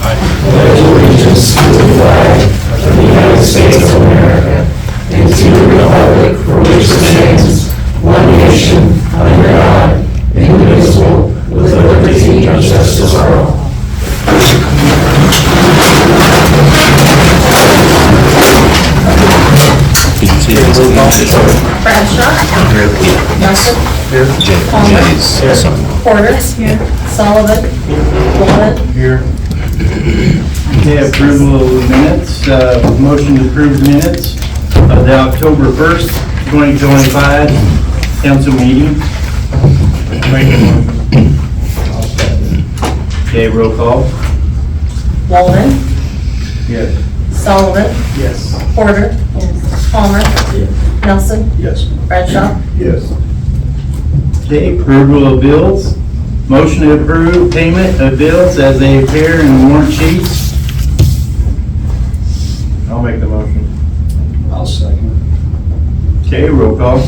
pledge allegiance to the flag of the United States of America and to the republic for which it stands, one nation, under God, indivisible, with liberty and justice for all. Bradshaw. Nelson. Palmer. Porter. Sullivan. Walden. Here. Okay, approval of minutes, motion to approve the minutes of the October 1st, 2025 council meeting. Okay, roll call. Walden. Yes. Sullivan. Yes. Porter. Palmer. Nelson. Yes. Bradshaw. Yes. Okay, approval of bills. Motion to approve payment of bills as they appear in warrant sheets. I'll make the motion. I'll second. Okay, roll call.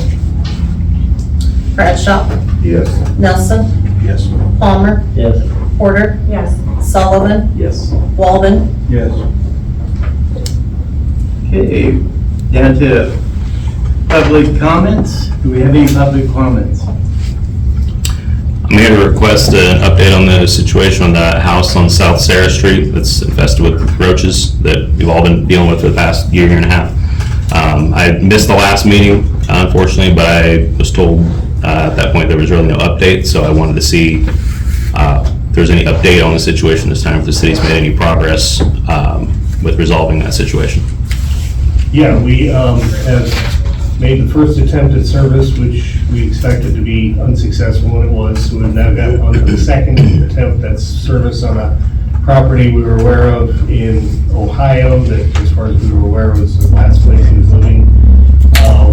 Bradshaw. Yes. Nelson. Yes. Palmer. Yes. Porter. Sullivan. Yes. Walden. Yes. Okay, down to public comments. Do we have any public comments? I'm here to request an update on the situation on the house on South Sarah Street that's infested with roaches that we've all been dealing with for the past year and a half. I missed the last meeting, unfortunately, but I was told at that point there was really no update, so I wanted to see if there's any update on the situation this time, if the city's made any progress with resolving that situation. Yeah, we have made the first attempt at service, which we expected to be unsuccessful, and it was. So we've now got on to the second attempt at service on a property we were aware of in Ohio, that as far as we were aware was the last place he was living.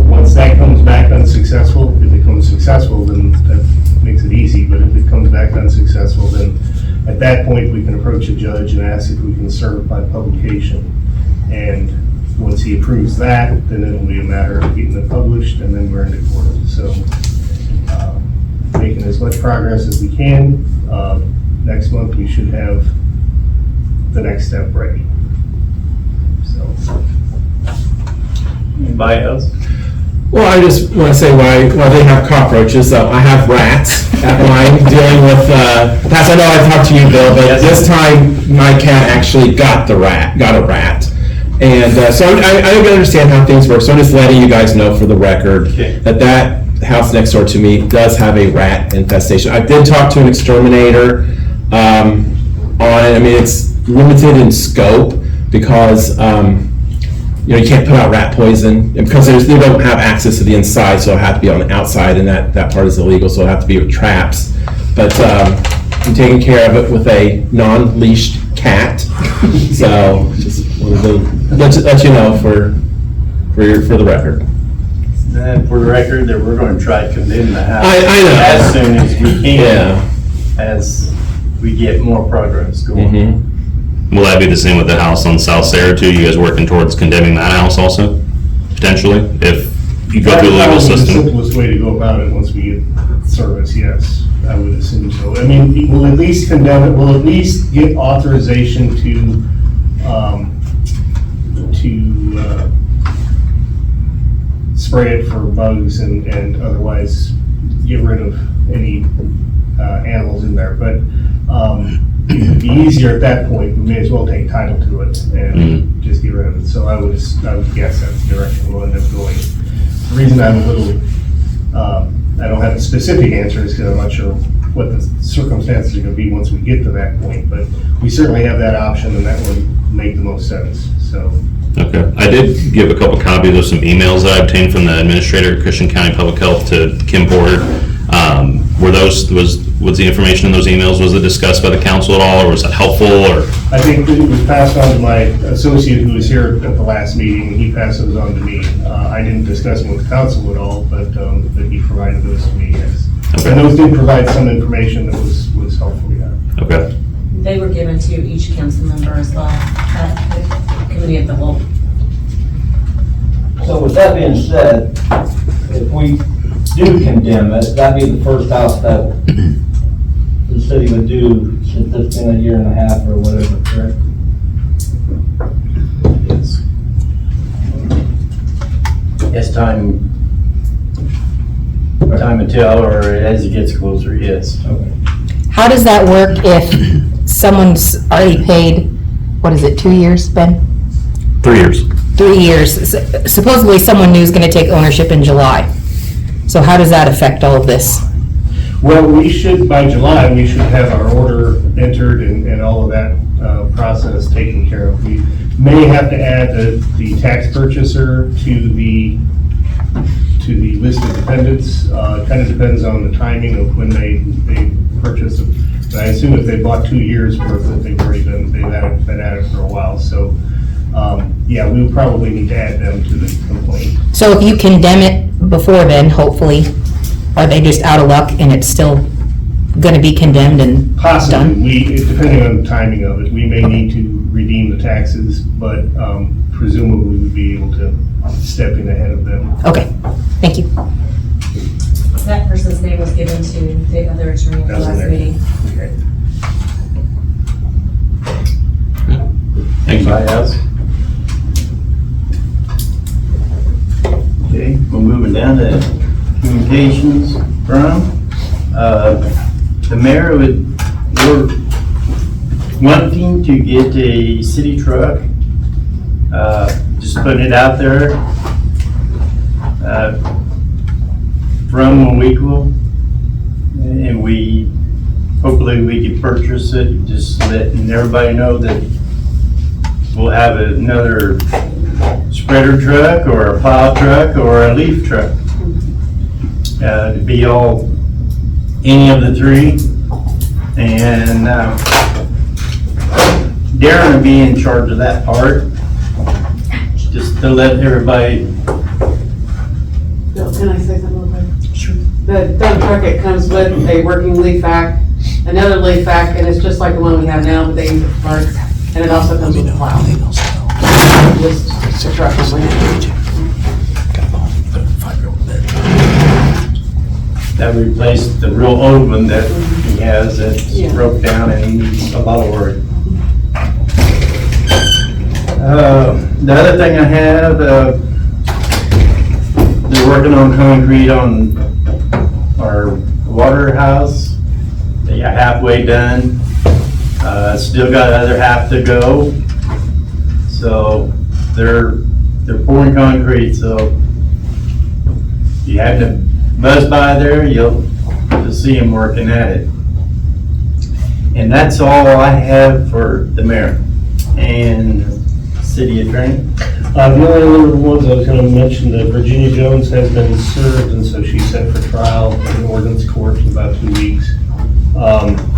Once that comes back unsuccessful, if it comes successful, then that makes it easy, but if it comes back unsuccessful, then at that point we can approach a judge and ask if we can serve by publication. And once he approves that, then it'll be a matter of getting it published, and then we're into court. So making as much progress as we can. Next month, we should have the next step ready. So. Anybody else? Well, I just want to say why they have cockroaches. I have rats at mine dealing with Pat, I know I talked to you, Bill, but this time my cat actually got a rat. And so I don't understand how things work, so I'm just letting you guys know for the record that house next door to me does have a rat infestation. I did talk to an exterminator on it. I mean, it's limited in scope because you can't put out rat poison because they don't have access to the inside, so it'll have to be on the outside, and that part is illegal, so it'll have to be with traps. But I'm taking care of it with a non-leashed cat. So just wanted to let you know for the record. And for the record, that we're going to try to condemn the house I know. as soon as we can, Yeah. as we get more progress going. Mm-hmm. Will that be the same with the house on South Sarah too? You guys working towards condemning that house also, potentially, if you go through the legal That's probably system? the simplest way to go about it once we get service, yes, I would assume so. I mean, we'll at least condemn it, we'll at least get authorization to spray it for bugs and otherwise get rid of any animals in there. But it'd be easier at that point, we may as well take title to it and just get rid of it. So I would guess that's the direction we'll end up going. The reason I'm a little, I don't have a specific answer is because I'm not sure what the circumstances are going to be once we get to that point. But we certainly have that option, and that would make the most sense. So. Okay. I did give a couple copies of some emails that I obtained from the administrator at Christian County Public Health to Kim Porter. Was the information in those emails, was it discussed by the council at all, or was it helpful, or? I think it was passed on to my associate who was here at the last meeting, and he passed those on to me. I didn't discuss them with the council at all, but he provided those to me, yes. Okay. And those did provide some information that was helpful, yeah. Okay. They were given to each council member as well, at the committee of the whole. So with that being said, if we do condemn it, that'd be the first house that the city he would do since it's been a year and a half or whatever, correct? Yes. As time will tell, or as it gets closer, yes. Okay. How does that work if someone's already paid, what is it, 2 years, Ben? 3 years. 3 years. Supposedly, someone new is going to take ownership in July. So how does that affect all of this? Well, we should, by July, we should have our order entered and all of that process taken care of. We may have to add the tax purchaser to the list of dependents. Kind of depends on the timing of when they purchase them. But I assume if they bought 2 years worth, that they've been at it for a while. So, yeah, we would probably need to add them to the complaint. So if you condemn it before then, hopefully, are they just out of luck and it's still going to be condemned and Possibly, done? depending on the timing of it, we may need to redeem the taxes, but presumably we'd be able to step in ahead of them. Okay, thank you. That person's name was given to the other attorney at the Doesn't last there? meeting. Thank you. Anybody else? Okay, we're moving down to communications from, the mayor we're wanting to get a city truck, just putting it out there, from Wawiko, and hopefully we can purchase it, just letting everybody know that we'll have another spreader truck or a plow truck or a leaf truck. To be any of the three. And Darren will be in charge of that part, just to let everybody. Bill, can I say something real quick? Sure. The dump truck, it comes with a working leaf vac, another leaf vac, and it's just like the one we have now, but they use it for parts. And it also comes with a plow. Just the truck is That replaced the real old one that he has that Yeah. broke down and he needs a lot of work. The other thing I have, they're working on concrete on our water house. They got halfway done. Still got the other half to go. So they're pouring concrete, so you have to buzz by there, you'll see them working at it. And that's all I have for the mayor and city attorney. The only other ones I was going to mention, that Virginia Jones has been served, and so she's set for trial in ordinance court in about 2 weeks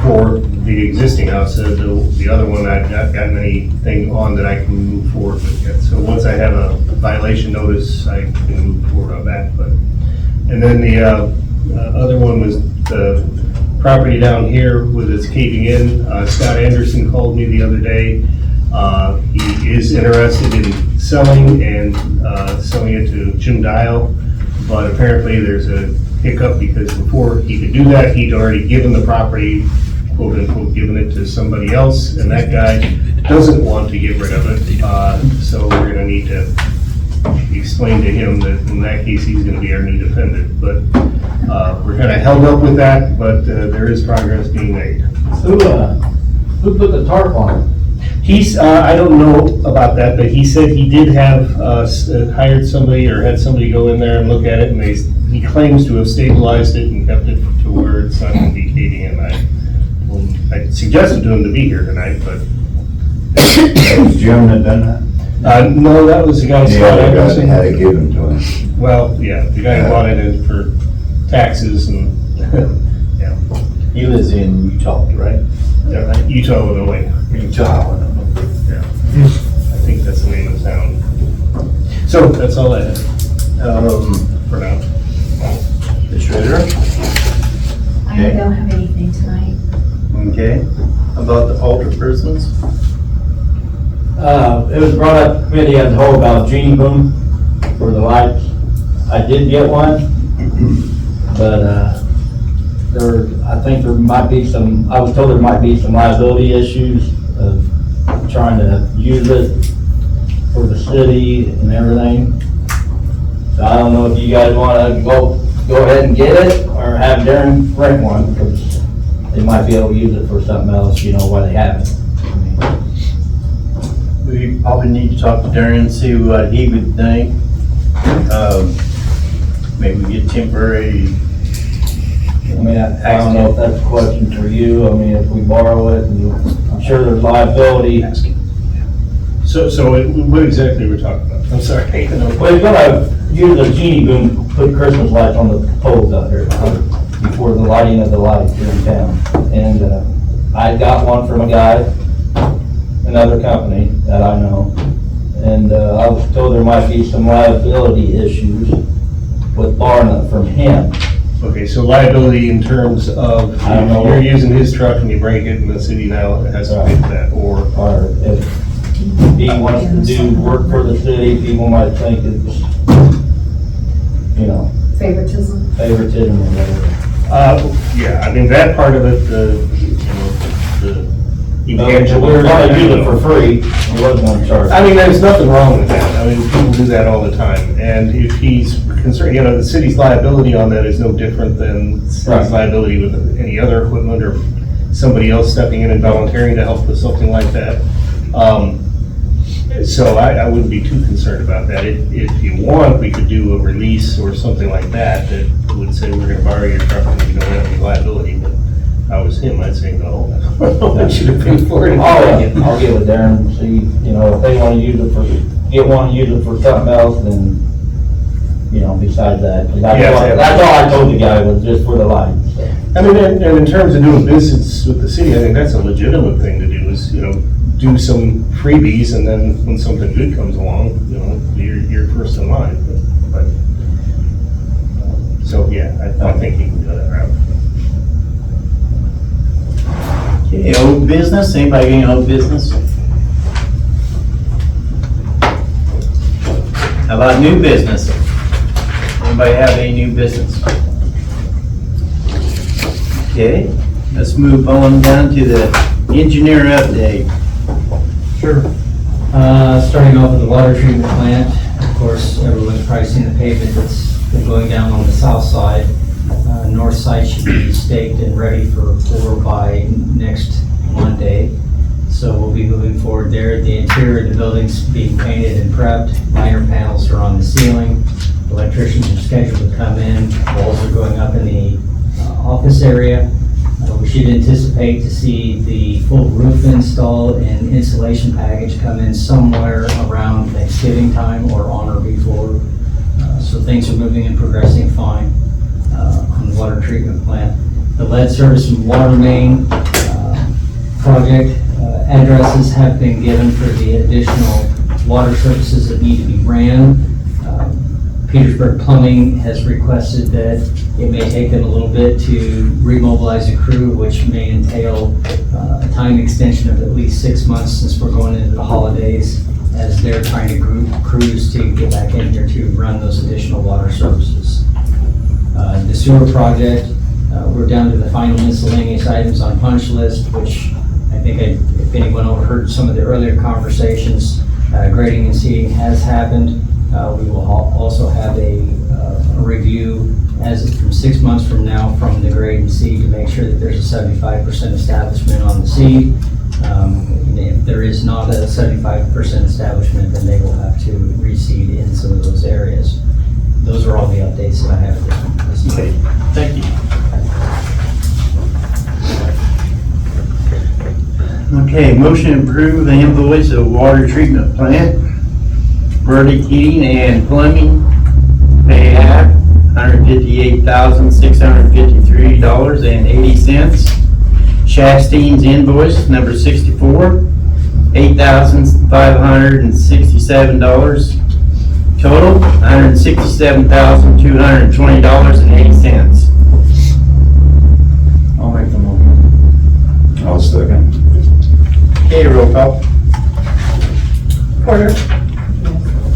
for the existing house. The other one, I've not gotten anything on that I can move forward with yet. So once I have a violation notice, I can move forward on that. And then the other one was the property down here with its caving in. Scott Anderson called me the other day. He is interested in selling and selling it to Jim Dial, but apparently there's a hiccup because before he could do that, he'd already given the property, quote unquote, given it to somebody else, and that guy doesn't want to get rid of it. So we're gonna need to explain to him that in that case, he's gonna be our new defendant. But we're kinda held up with that, but there is progress being made. Who put the tarp on it? He's, I don't know about that, but he said he did have hired somebody or had somebody go in there and look at it, and he claims to have stabilized it and kept it to where it's not gonna be caving in. I suggested to him to be here tonight, but. Jim had done that? No, that was the guy, Scott Anderson. Had it given to him. Well, yeah, the guy who bought it in for taxes and, yeah, He lives in Utah, right? Utah, Illinois. Utah. Yeah. I think that's the name of the town. So that's all I have for now. The treasurer? I don't have anything tonight. Okay. About the altar persons? It was brought up committee as a whole about Genie Boom for the lights. I did get one, but, I think there might be some, I was told there might be some liability issues of trying to use it for the city and everything. So I don't know if you guys wanna go ahead and get it, or have Darren rent one, because they might be able to use it for something else, you know, while they have it. We probably need to talk to Darren and see what he would think. Maybe get temporary. I mean, I don't know if that's a question for you. I mean, if we borrow it, and I'm sure there's liability. So what exactly we're talking about? I'm sorry. Well, he's gonna use a genie boom, put Christmas lights on the poles out there before the lighting of the lights here in town. And I got one from a guy, another company that I know. And I was told there might be some liability issues with borrowing it from him. Okay, so liability in terms of, I don't know. you're using his truck and you break it and the city now has to pay for that, or? Or if he wants to do work for the city, people might think it's, you know, Favoritism. favoritism or whatever. Yeah, I mean, that part of it, We were gonna use it for free, he wasn't gonna charge. I mean, there's nothing wrong with that. I mean, people do that all the time. And if he's concerned, you know, the city's liability on that is no different than the city's Right. liability with any other equipment or somebody else stepping in and volunteering to help with something like that. So I wouldn't be too concerned about that. If you want, we could do a release or something like that that would say, we're gonna borrow your truck and you don't have any liability. But if I was him, I'd say, no, I want you to pay for it. I'll get with Darren and see, you know, if they wanna use it for, use it for something else, then, you know, besides that. 'Cause that's all I told the guy, was just for the lights, so. I mean, and in terms of doing business with the city, I think that's a legitimate thing to do, is, you know, do some freebies, and then when something good comes along, you know, you're first in line. But so, yeah, I think you can go that route. Okay, old business, anybody got any old business? How about new business? Anybody have any new business? Okay, let's move on down to the engineer update. Sure. Starting off with the water treatment plant, of course, everyone's probably seen the pavement that's been going down on the south side. North side should be staked and ready for pour by next Monday. So we'll be moving forward there. The interior of the building's being painted and prepped. Liner panels are on the ceiling. Electricians are scheduled to come in. Walls are going up in the office area. We should anticipate to see the full roof install and insulation package come in somewhere around Thanksgiving time or on or before. So things are moving and progressing fine on the water treatment plant. The lead service and water main project addresses have been given for the additional water services that need to be ran. Petersburg Plumbing has requested that it may take them a little bit to remobilize a crew, which may entail a time extension of at least 6 months, since we're going into the holidays, as they're trying to group crews to get back in here to run those additional water services. The sewer project, we're down to the final miscellaneous items on punch list, which I think if anyone overheard some of the earlier conversations, grading and seeding has happened. We will also have a review from 6 months from now from the grade and seed to make sure that there's a 75% establishment on the seed. If there is not a 75% establishment, then they will have to reseed in some of those areas. Those are all the updates that I have at this Okay, time. thank you. Okay, motion to approve the invoice of water treatment plant, Burdick Heating and Plumbing, pay app, $158,653.80. Chastain invoice number 64, $8,567. Total, $167,220.80. I'll make the motion. I'll second. Okay, roll call. Porter.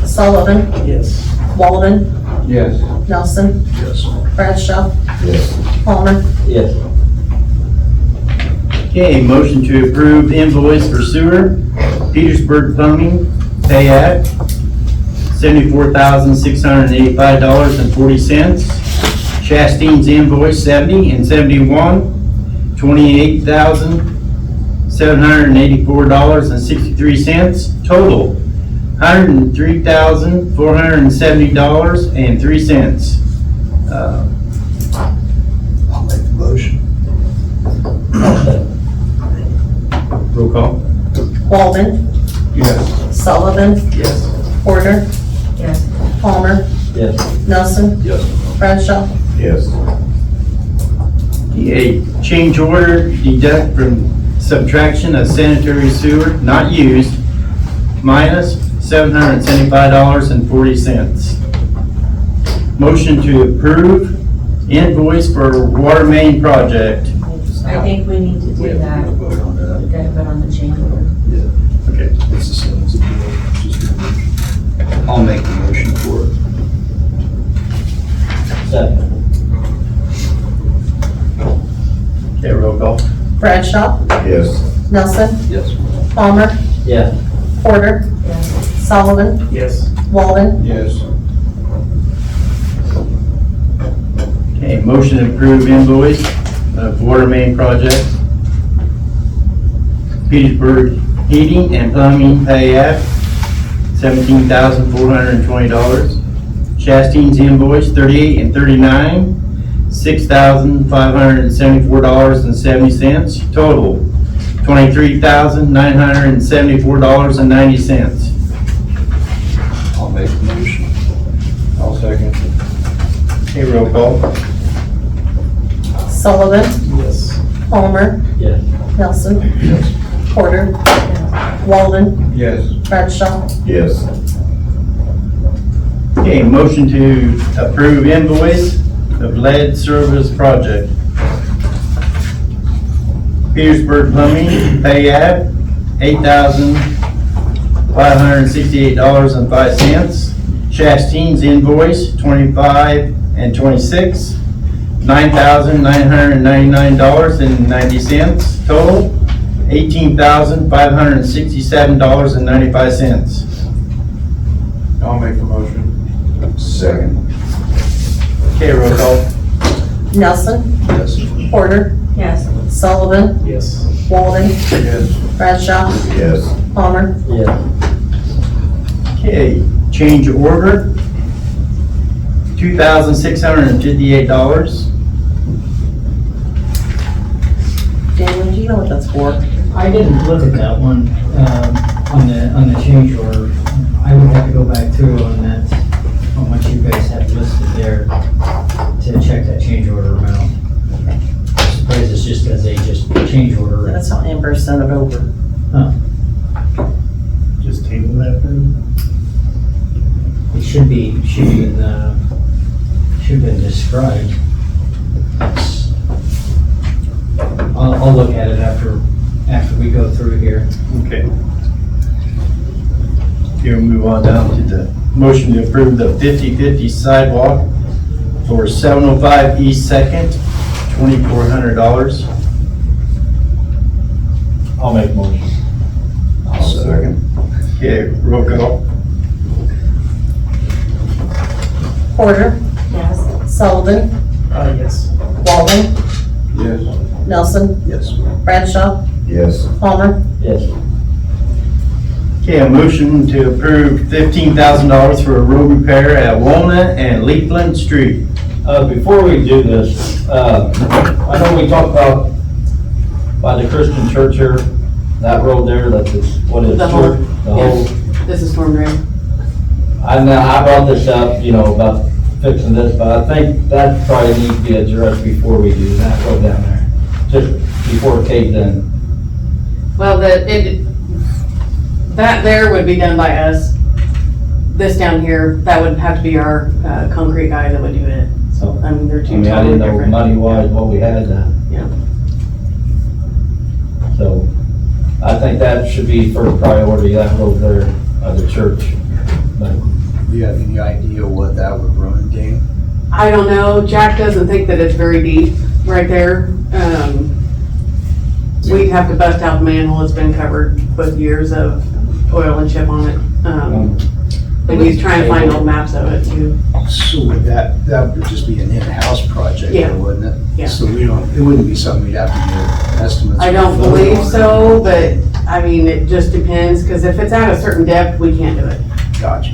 Sullivan. Yes. Walden. Yes. Nelson, Yes. Bradshaw, Yes. Palmer, Yes. Okay, motion to approve invoice for sewer, Petersburg Plumbing, pay at $74,685.40. Chastain's invoice 70 and 71, $28,784.63. Total, $103,470.03. I'll make the motion. Roll call. Walden, Yes. Sullivan, Yes. Porter, Yes. Palmer, Yes. Nelson, Yes. Bradshaw, Yes. A change order deduct from subtraction of sanitary sewer not used minus $775.40. Motion to approve invoice for water main project. I think we need to We do have that. to vote on We that. gotta vote on the change order. Okay. It's the same as the deal. Just a motion. I'll make the motion for it. Second. Okay, roll call. Bradshaw, Yes. Nelson, Yes. Palmer, Yes. Porter, Yes. Sullivan, Yes. Walden, Yes. Okay, motion to approve invoice of water main project. Petersburg Heating and Plumbing pay at $17,420. Chastain's invoice 38 and 39, $6,574.70. Total, $23,974.90. I'll make the motion. I'll second. Okay, roll call. Sullivan, Yes. Palmer, Yes. Nelson, Yes. Porter, Walden, Yes. Bradshaw, Yes. Okay, motion to approve invoice of lead service project. Petersburg Plumbing, pay at $8,568.05. Chastain's invoice 25 and 26, $9,999.90. Total, $18,567.95. I'll make the motion. Second. Okay, roll call. Nelson, Yes. Porter, Yes. Sullivan, Yes. Walden, Yes. Bradshaw, Yes. Palmer, Yes. Okay, change order, $2,658. Daniel, do you know what that's for? I didn't look at that one, on the change order. I would have to go back through on that, on what you guys have listed there to check that change order amount. I'm surprised it's just as a change order. That's how Amber sent it over. Huh. Just table that then? It should have been described. I'll look at it after we go through here. Okay. Here, we'll move on down to the motion to approve the 50/50 sidewalk for 705 East Second, $2,400. I'll make motion. I'll second. Okay, roll call. Porter, Yes. Sullivan, Yes. Walden, Yes. Nelson, Yes. Bradshaw, Yes. Palmer, Yes. Okay, a motion to approve $15,000 for a road repair at Walnut and Leafland Street. Before we do this, I know we talked about by the Christian church here, that road there, that's, what is it? The whole- The whole, This is storm drain. I brought this up, about fixing this, but I think that probably needs to be addressed before we do that road down there. Just before it caves in. Well, that there would be done by us. This down here, that would have to be our, concrete guy that would do it. So, I mean, they're I two mean, I totally didn't know different. money-wise what we had, Yeah. so I think that should be first priority, that road there, the church. But Do you have any idea what that would run? game? I don't know, Jack doesn't think that it's very deep right there. We'd have to bust out the manhole, it's been covered with years of oil and chip on it. And he's trying to find old maps of it too. So would that would just be an in-house project, Yeah. wouldn't it? Yeah. So it wouldn't be something we'd have to get estimates. I don't for believe on. so, but I mean, it just depends, because if it's at a certain depth, we can't do it. Gotcha.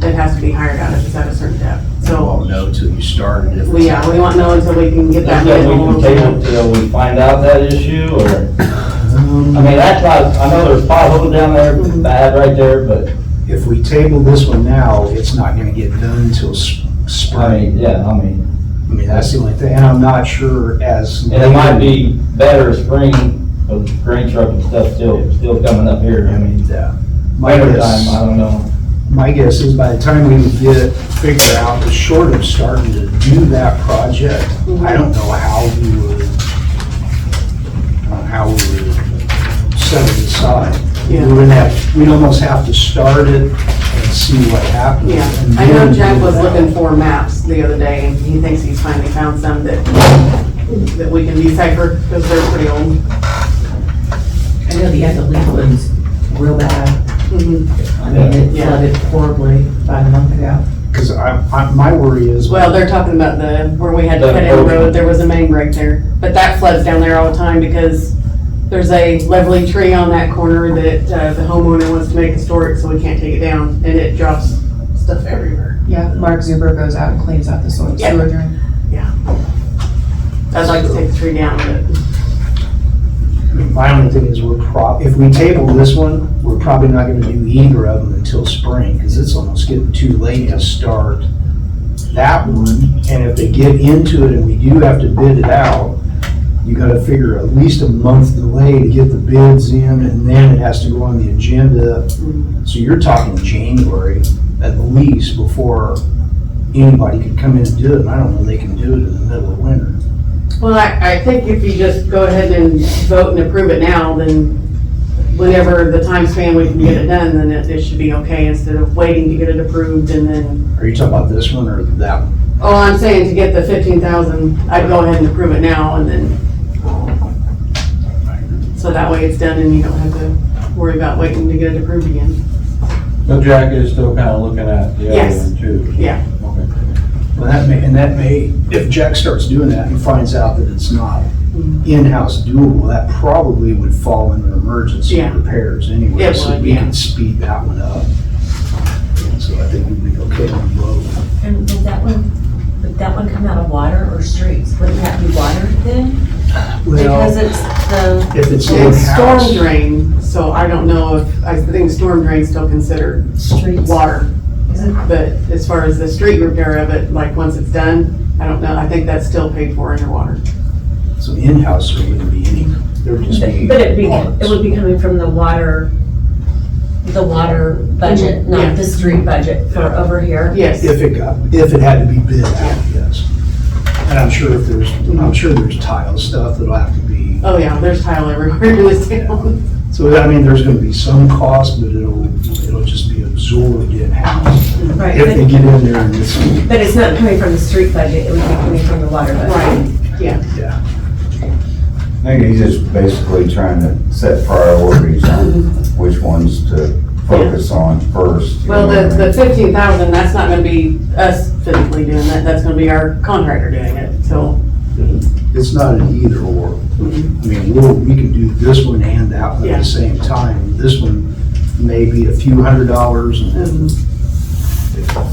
It has to be hired out if it's at a certain depth, You so, won't know till you started. if it's we won't know until we can get that Is that we manhole. can table till we find out that issue, or, I mean, that's not, I know there's potholes down there, bad right there, but, If we table this one now, it's not gonna get done until I spring. mean, yeah, I mean, I mean, that's the only thing, and I'm not sure as. and it might be better spring, with grain truck and stuff still coming up here, I mean, Yeah. My winter guess- time, I don't know. My guess is by the time we would get it figured out, short of starting to do that project, I don't know how we would set it aside. Yeah. We'd almost have to start it and see what happens. Yeah, and I know then Jack do was that. looking for maps the other day, and he thinks he's finally found some that we can decipher, because they're pretty old. I know the Echoline one's real bad. Mhm. I mean, it Yeah. flooded horribly about a month ago. Cause my worry is. Well, they're talking about where we had to cut in the road, there was a main break there. But that floods down there all the time because there's a lovely tree on that corner that the homeowner wants to make historic, so we can't take it down, and it drops stuff everywhere. Yeah, Mark Zuber goes out and cleans out the sewer Yeah. drain. I'd like to take the tree down, but My only thing is if we table this one, we're probably not gonna do either of them until spring, cause it's almost getting too late to start that one. And if they get into it and we do have to bid it out, you gotta figure at least a month delay to get the bids in, and then it has to go on the agenda. So you're talking January at least before anybody could come in and do it, and I don't know they can do it in the middle of winter. well, I think if you just go ahead and vote and approve it now, then whenever the time span we can get it done, then it should be okay, instead of waiting to get it approved and then, Are you talking about this one or that one? oh, I'm saying to get the 15,000, I'd go ahead and approve it now and then, so that way it's done and you don't have to worry about waiting to get it approved again. But Jack is still kind of looking at the other Yes. one too. Yeah. Okay. Well, that may, if Jack starts doing that and finds out that it's not in-house doable, that probably would fall under emergency Yeah. repairs anyway. It So would, we yeah. can speed that one up. So I think we'd be okay on both. And would that one come out of water or streets? Wouldn't that be water then? Because it's the, If it's It's storm in-house, drain, so I don't know if, I think storm drain's still considered streets. water. But as far as the street repair of it, like once it's done, I don't know, I think that's still paid for underwater. so in-house there wouldn't be any, there would just be. But it parts. would be coming from the water budget, Yeah. not the street budget for over here. Yes. If it had to be bid out, yes. And I'm sure there's tile stuff that'll have to be. Oh yeah, there's tile everywhere in this town. So, I mean, there's gonna be some cost, but it'll just be absorbed in-house. Right, If they get in there and it's, but it's not coming from the street budget, it would be coming from the water budget. Right, yeah. yeah. I think he's just basically trying to set priorities on which ones to focus on first. you Well, know what I the mean? 15,000, that's not gonna be us physically doing that, that's gonna be our contractor doing it, so. It's not an either or. I mean, we can do this one and that one at Yeah. the same time. This one may be a few $100s, and then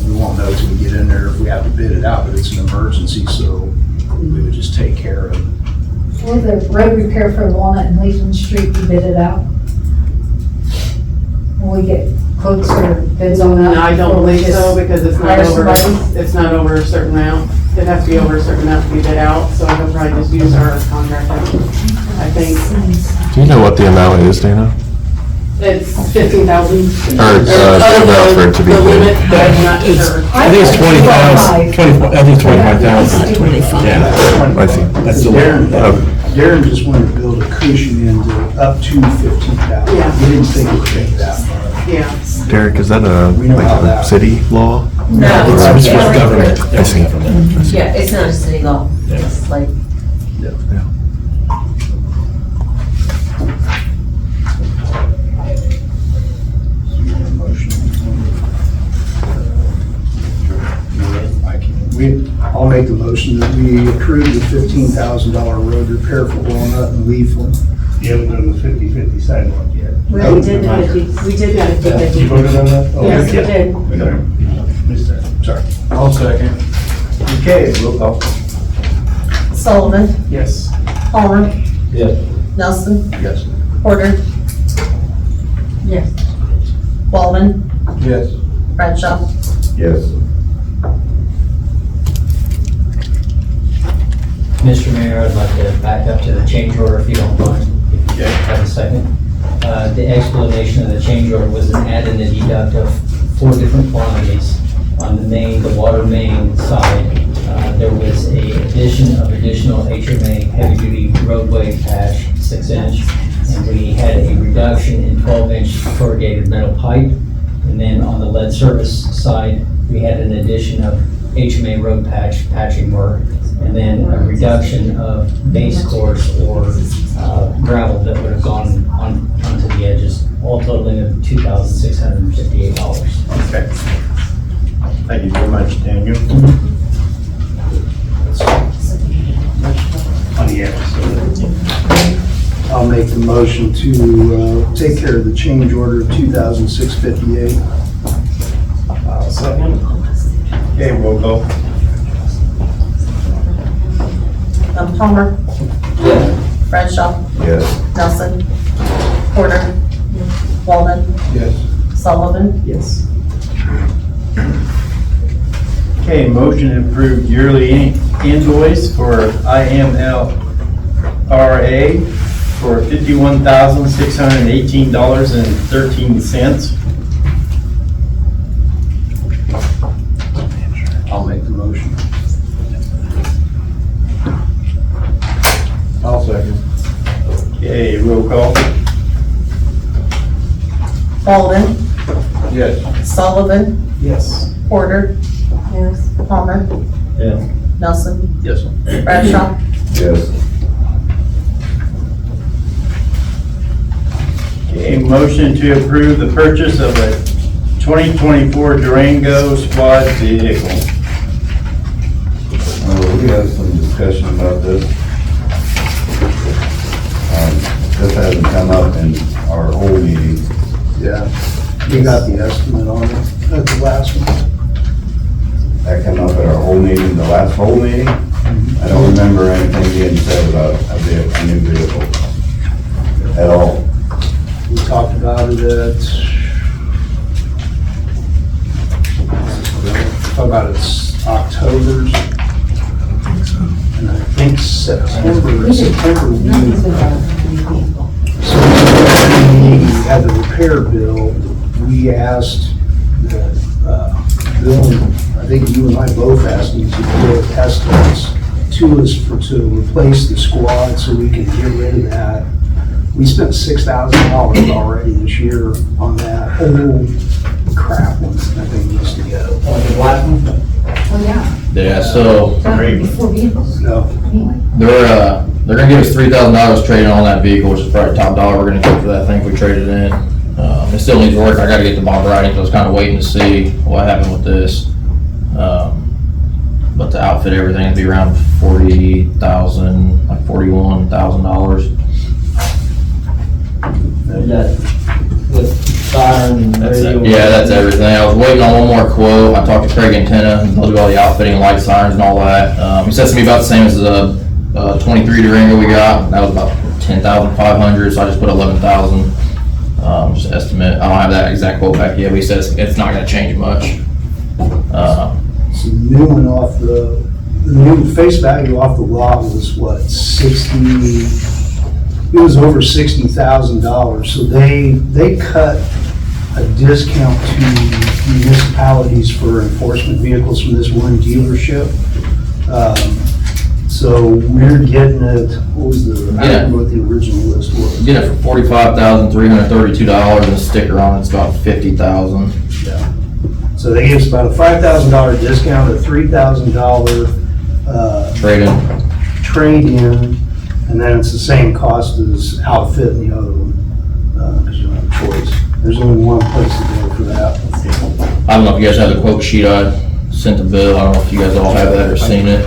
we won't know till we get in there if we have to bid it out, but it's an emergency, so we would just take care of it. Will the road repair for Walnut and Leland Street be bidded out? Will we get quotes or bids on that? I don't believe so, because it's not Hire over, somebody? it's not over a certain amount. It has to be over a certain amount to be bid out, so he'll probably just use our contractor, I think. Do you know what the amount is, Dana? It's 15,000. Or, the amount for it to be The bid. limit, but I'm not sure. I think it's 20,000, 24, I think 25,000. 25. Yeah, I see. That's the Darren just wanted to build a cushion into up to 15,000. Yeah. He didn't think it would take that much. Yeah. Derek, is that a, We know how like a that- city law? No, It's yeah. with government. It's government. Yeah, it's not a city law. It's like, I'll make the motion that we approve the $15,000 road repair for Walnut and Leafland. You haven't done the 50/50 sidewalk yet. we did the 50, we did the 50/50. You voted on that? Oh, Yes, we yeah. did. Missed that. Sorry. I'll second. Okay, roll call. Sullivan, Yes. Palmer, Yes. Nelson, Yes. Porter, Yes. Walden, Yes. Bradshaw. Yes. Mr. Mayor, I'd like to back up to the change order if you don't mind, if you have a second. The explanation of the change order was an add and a deduct of 4 different quantities. On the main, the water main side, there was a addition of additional HMA heavy-duty roadway patch, 6-inch, and we had a reduction in 12-inch corrugated metal pipe. And then on the lead service side, we had an addition of HMA road patching work, and then a reduction of base course or gravel that would have gone onto the edges, all totaling of $2,658. Okay. Thank you very much, Daniel. On the edge. I'll make the motion to take care of the change order of $2,658. Second. Okay, roll call. Palmer, Yes. Bradshaw, Yes. Nelson, Porter, Walden, Yes. Sullivan. Yes. Okay, motion to approve yearly invoice for IMLRA for $51,618.13. I'll make the motion. I'll second. Okay, roll call. Walden, Yes. Sullivan, Yes. Porter, Yes. Palmer, Yes. Nelson, Yes. Bradshaw. Yes. Okay, motion to approve the purchase of a 2024 Durango squad vehicle. We had some discussion about this. This hasn't come up in our whole meeting. Yeah. You got the estimate on it at the last one. That came up at our whole meeting, the last whole meeting. I don't remember anything being said about a new vehicle at all. We talked about it at, October's. And I think September, we, so when we had the repair bill, we asked that, Bill, I think you and I both asked him to give estimates to us to replace the squad so we can get rid of that. We spent $6,000 already this year on that old crap one that they used to go. The black one? Well, yeah. Yeah, so Before vehicles. No, Anyway. they're gonna give us $3,000 trading on that vehicle, which is probably top dollar we're gonna get for that thing if we trade it in. It still needs work. I gotta get the bond writing, so I was kinda waiting to see what happened with this. But to outfit everything, it'd be around $40,000, like $41,000. Is that with siren, radio? Yeah, that's everything. I was waiting on one more quote. I talked to Craig Antenna, and they'll do all the outfitting, light sirens and all that. He said it's gonna be about the same as the 23 Durango we got. That was about 10,500, so I just put 11,000. Just estimate. I don't have that exact quote back yet, but he says it's not gonna change much. it's a new one off the new face value off the lot was what, 60, it was over $60,000. So they cut a discount to municipalities for enforcement vehicles from this one dealership. So we're getting it, what was the, I don't know what the original list was. Get it for $45,332 and a sticker on it's about $50,000. Yeah. So they gave us about a $5,000 discount, a $3,000 Trade-in. trade-in, and then it's the same cost as outfitting the other one, because you don't have a choice. There's only one place to go for that. I don't know if you guys have the quote sheet I sent the bill. I don't know if you guys all have that or seen it.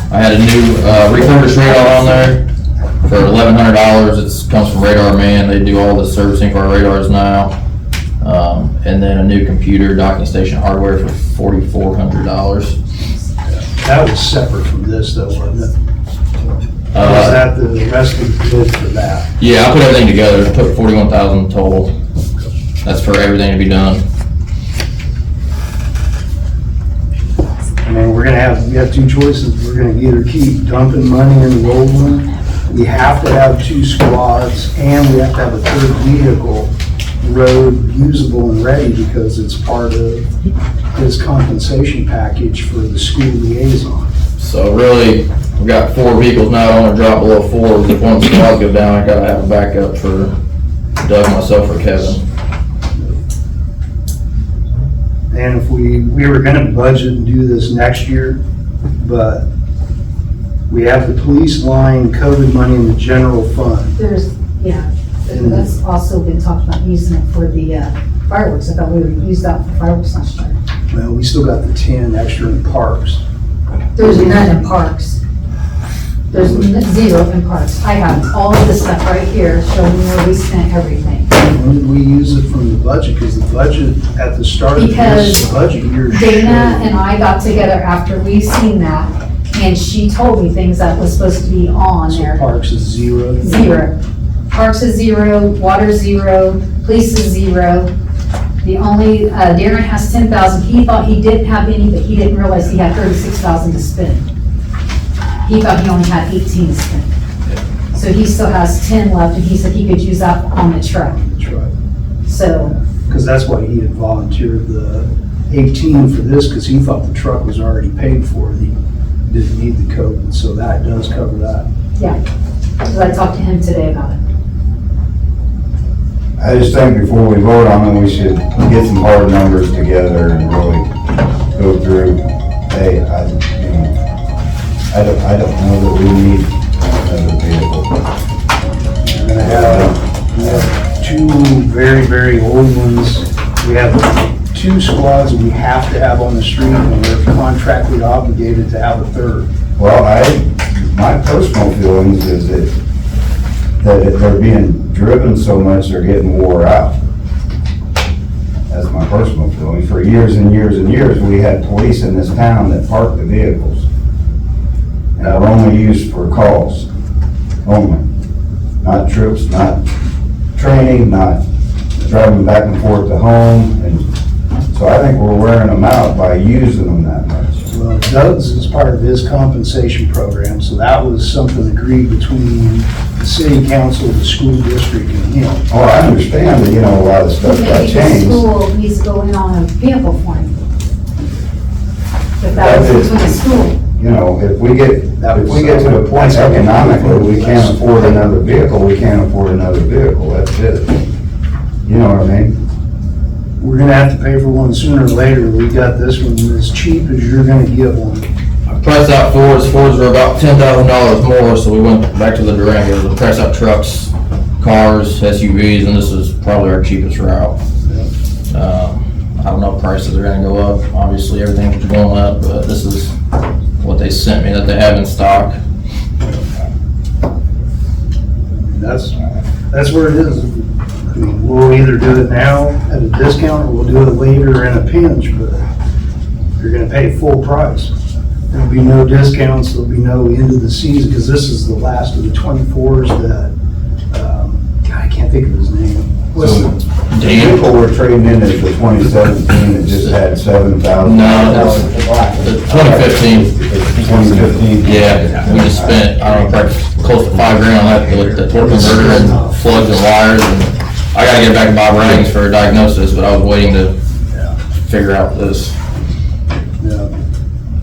I had a new refurbished radar on there for $1,100. It comes from Radar Man. They do all the servicing for our radars now. And then a new computer, docking station hardware for $4,400. That was separate from this though, wasn't it? Was that the rest of the bid for that? Yeah, I put everything together, put 41,000 total. That's for everything to be done. I mean, we have two choices. We're gonna either keep dumping money in the old one. We have to have 2 squads and we have to have a 3rd vehicle road usable and ready because it's part of his compensation package for the school liaison. So really, we've got 4 vehicles now. I don't want to drop below 4. If one squad go down, I gotta have a backup for Doug, myself, or Kevin. And if we were gonna budget and do this next year, but we have the police line COVID money in the general fund. That's also been talked about using it for the fireworks. I thought we would use that for fireworks last year. Well, we still got the 10 extra in parks. There's none in parks. There's 0 in parks. I have all of this stuff right here showing where we spent everything. When did we use it from the budget? Because the budget at the start of this budget year. Dana and I got together after we seen that, and she told me things that was supposed to be on there. Parks is 0. 0. Parks is 0, water 0, police is 0. The only, Darren has 10,000. He thought he didn't have any, but he didn't realize he had 36,000 to spend. He thought he only had 18 to spend. So he still has 10 left, and he said he could use that on the truck. That's right. So, Because that's why he had volunteered the 18 for this, because he thought the truck was already paid for. He didn't need the COVID, so that does cover that. yeah, because I talked to him today about it. I just think before we vote on them, we should get some hard numbers together and really go through, hey, I don't know that we need another vehicle. We're gonna have 2 very, very old ones. We have 2 squads that we have to have on the street, and we're contractually obligated to have a 3rd. Well, my personal feelings is that if they're being driven so much, they're getting wore out. That's my personal feeling. For years and years and years, we had police in this town that parked the vehicles. And are only used for calls, only. Not trips, not training, not driving back and forth to home. And so I think we're wearing them out by using them that much. Well, Doug's is part of his compensation program, so that was something agreed between the city council, the school district, and him. Oh, I understand that, a lot of stuff got Maybe the changed. school needs to go in on a vehicle for him. But that was between the school. If we get to the point economically, we can't afford another vehicle, we can't afford another vehicle, that's it. You know what I mean? We're gonna have to pay for one sooner or later. We got this one as cheap as you're gonna get one. I priced out Fords. Fords were about $10,000 more, so we went back to the Durangos and priced out trucks, cars, SUVs, and this is probably our cheapest route. I don't know if prices are gonna go up. Obviously, everything's going up, but this is what they sent me that they have in stock. That's where it is. I mean, we'll either do it now at a discount, or we'll do it later in a pinch, but you're gonna pay full price. There'll be no discounts, there'll be no end of the season, because this is the last of the 24s that, God, I can't think of his name. What's So the vehicle we're trading in is the 2017, it just had 7,000. No, that's the 2015. 2015? Yeah, we just spent, I don't know, probably close to $5 grand on that with the torque converter and plugs and wires. And I gotta get back to Bob Rang's for a diagnosis, but I was waiting to figure out this. Yeah.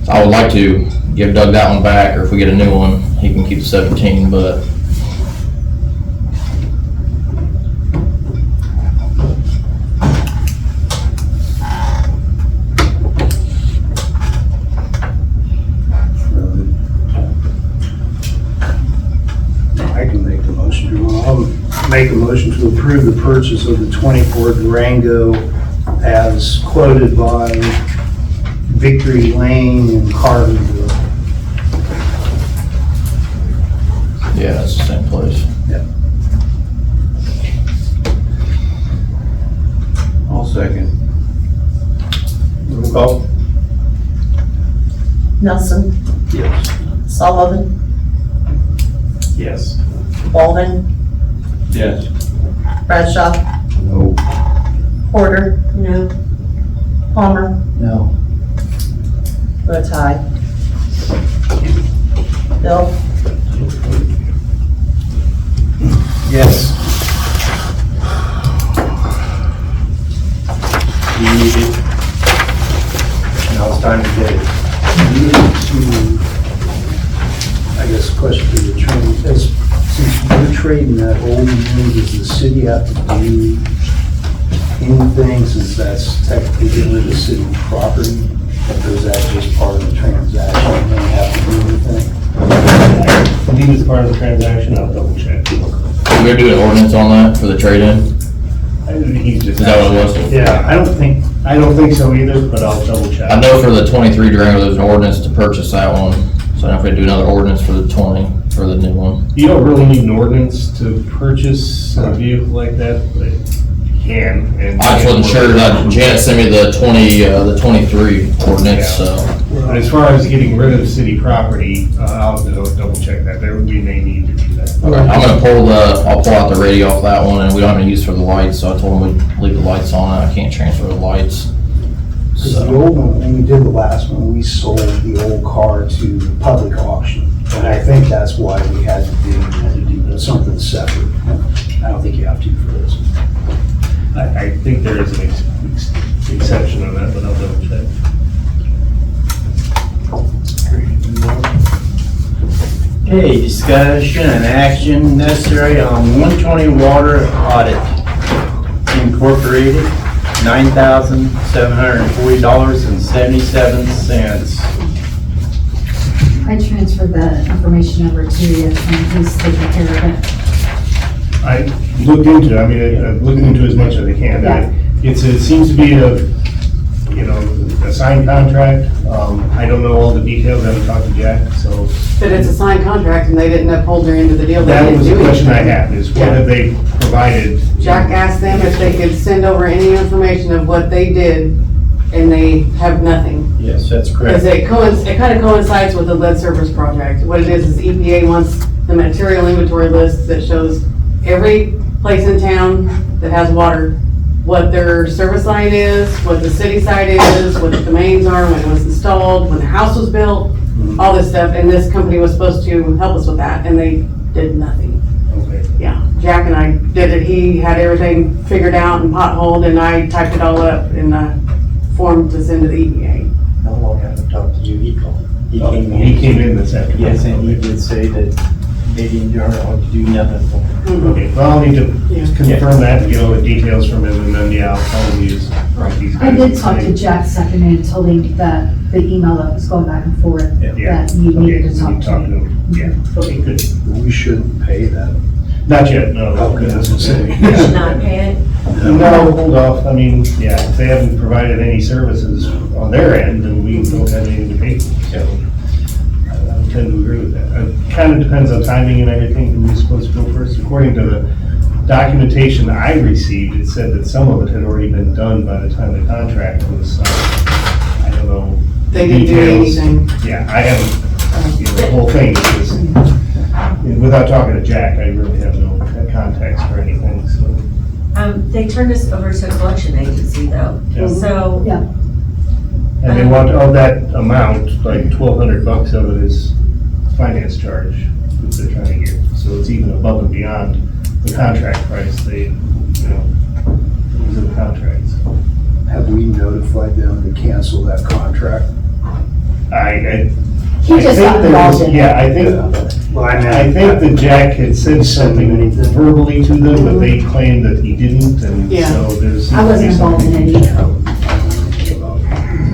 I would like to give Doug that one back, or if we get a new one, he can keep the 17, but make a motion to approve the purchase of the 24 Durango as quoted by Victory Lane in Carbondale. Yeah, that's the same place. I'll second. Roll call? Nelson, Yes. Sullivan, Yes. Walden, Yes. Bradshaw, No. Porter. No. Palmer, No. vote tie. Bill, Yes. You need it. Now it's time to get it. We need to, I guess, question for the attorney, since we're trading that old unit, does the city have to do anything since that's technically getting rid of city property? Or is that just part of the transaction and they have to do anything? I think it's part of the transaction, I'll double check. Did we do an ordinance on that for the trade-in? He's just. Is that what it was? Yeah, I don't think so either, but I'll double check. I know for the 23 Durango, there's an ordinance to purchase that one. So I don't know if we do another ordinance for the 20, for the new one. You don't really need an ordinance to purchase a vehicle like that, but you can. And I just wasn't sure, Janet sent me the 23 ordinance, so. But as far as getting rid of city property, I'll double check that. We may need to do that. Okay, I'm gonna I'll pull out the radio off that one, and we don't have any use for the lights, so I told them we'd leave the lights on, and I can't transfer the lights. Because the old one, when we did the last one, we sold the old car to public auction. And I think that's why we had to do something separate. I don't think you have to for this. I think there is an exception on that, but I'll double check. Okay, discussion and action necessary on 120 Water Audit Incorporated, $9,740.77. I transferred that information over to you, and he's taking care of it. I looked into it, I mean, I've looked into as much as I can. Yeah. It seems to be a signed contract. I don't know all the details, I haven't talked to Jack, so. But it's a signed contract and they didn't uphold their end of the deal. They That didn't was the do question I anything. had, is what Yeah. have they provided? Jack asked them if they could send over any information of what they did, and they have nothing. Yes, that's Because correct. it kind of coincides with the lead service project. What it is EPA wants the material inventory list that shows every place in town that has water, what their service line is, what the city site is, what the mains are, when it was installed, when the house was built, all this stuff. And this company was supposed to help us with that, and they did nothing. Okay. Yeah, Jack and I did it. He had everything figured out and potholed, and I typed it all up in a form to send to the EPA. How long have I talked to you? He called. He came in this afternoon. Yes, and he did say that they didn't do nothing for him. Okay, well, I'll need to Yeah. confirm that and get all the details from him, and then, yeah, I'll probably use these I guys. did talk to Jack this afternoon and told him that the email that was going back and forth, Yeah. that you Okay, needed to so you talk to talk to me. him, yeah, okay, good. We shouldn't pay that. Not yet, no. Okay, I was gonna say. You should not pay it. No, hold off, I mean, yeah, if they haven't provided any services on their end, then we don't have anything to pay for, so. I tend to agree with that. It kind of depends on timing and everything, who's supposed to go first. According to the documentation I received, it said that some of it had already been done by the time the contract was signed. I don't know. They didn't do details. anything. Yeah, I haven't, the whole thing, because without talking to Jack, I really have no context or anything, so. They turned us over to a collection agency though, Yeah. so. Yeah. And they want, of that amount, like $1,200 of it is finance charge that they're trying to get. So it's even above and beyond the contract price, these are the contracts. Have we notified them to cancel that contract? He just got involved in it. Yeah, I think, Well, I think that Jack had said something verbally to them, but they claimed that he didn't, and Yeah. so there's. I wasn't involved in it either.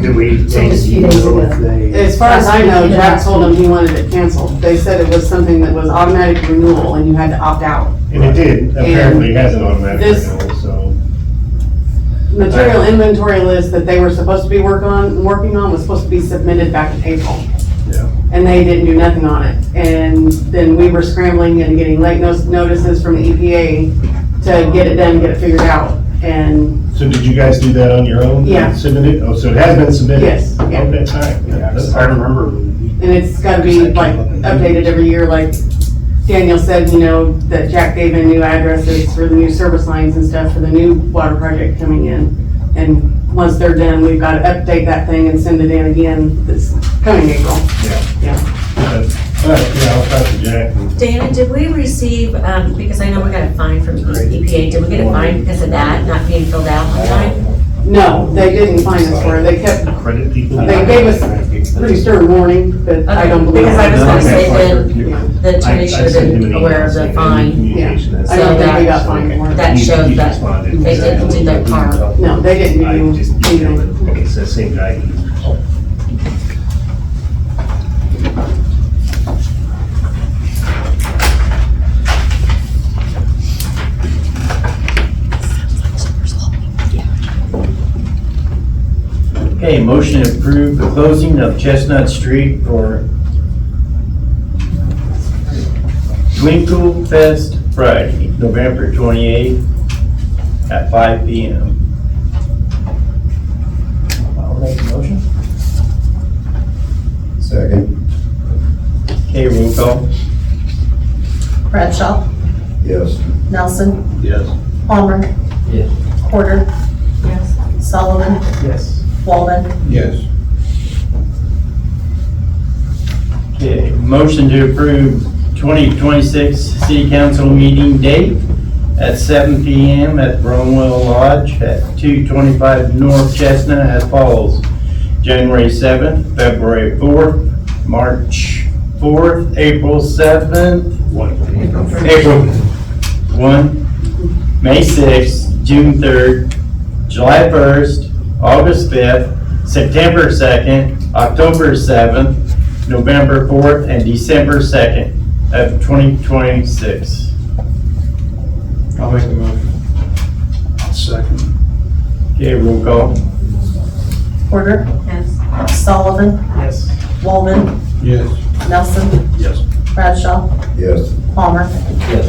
Do we? So just a few days ago. As far as I know, Jack told them he wanted it canceled. They said it was something that was automatic renewal and you had to opt out. And it did, apparently has an automatic This- renewal, so. Material inventory list that they were supposed to be working on was supposed to be submitted back in April. Yeah. And they didn't do nothing on it. And then we were scrambling and getting late notices from the EPA to get it done, get it figured out. And So did you guys do that on your own? Yeah. Submit it? Oh, so it has been submitted? Yes, yeah. Okay, all right. Yeah, That's I remember. And it's gotta be like updated every year, like Daniel said, you know, that Jack gave in new addresses for the new service lines and stuff for the new water project coming in. And once they're done, we've gotta update that thing and send it in again this coming April. Yeah. All right, yeah, I'll talk to Jack. and- Dana, did we receive, because I know we got a fine from EPA, did we get a fine because of that not being filled out on time? No, they didn't find us for it. They kept, Credit people. they gave us a pretty stern warning, but I don't believe. Because I was gonna say Yeah. then, the attorney should have been aware of the fine. Yeah. Communication. I don't think we got fined for it. That shows He that responded. they didn't do their part. No, they didn't I do just emailed anything. it. Okay, so the same guy. Okay, motion to approve the closing of Chestnut Street for Twinkle Fest Friday, November 28th at 5 p.m. I'll make a motion. Second, Okay, roll call. Bradshaw, yes. Nelson, Yes. Palmer, Yes. Porter, Yes. Sullivan, Yes. Walden. Yes. Okay, motion to approve 2026 City Council meeting date at 7 p.m. at Bromwell Lodge at 225 North Chestnut as follows. January 7th, February 4th, March 4th, April 7th, April 1, May 6th, June 3rd, July 1st, August 5th, September 2nd, October 7th, November 4th, and December 2nd of 2026. I'll make the motion. Second. Okay, roll call. Porter, Yes. Sullivan, Yes. Walden, Yes. Nelson, Yes. Bradshaw, Yes. Palmer. Yes.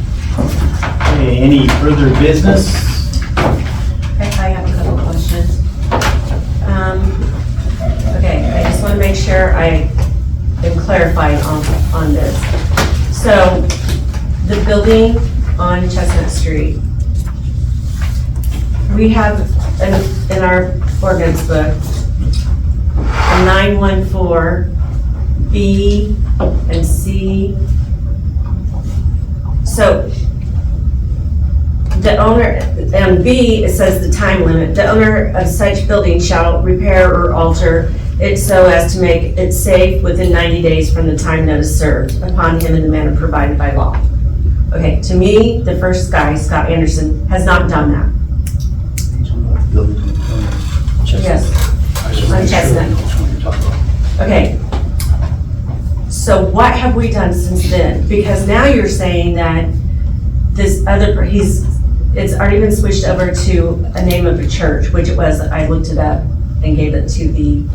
Okay, any further business? I have a couple questions. Okay, I just want to make sure I am clarified on this. So, the building on Chestnut Street, we have in our ordinance book, a 914 B and C. So, the owner, and B, it says the time limit, the owner of such building shall repair or alter it so as to make it safe within 90 days from the time notice served upon him in the manner provided by law. Okay, to me, the first guy, Scott Anderson, has not done that. Yes, on Chestnut. Okay. So what have we done since then? Because now you're saying that this other, it's already been switched over to a name of a church, which it was, I looked it up and gave it to the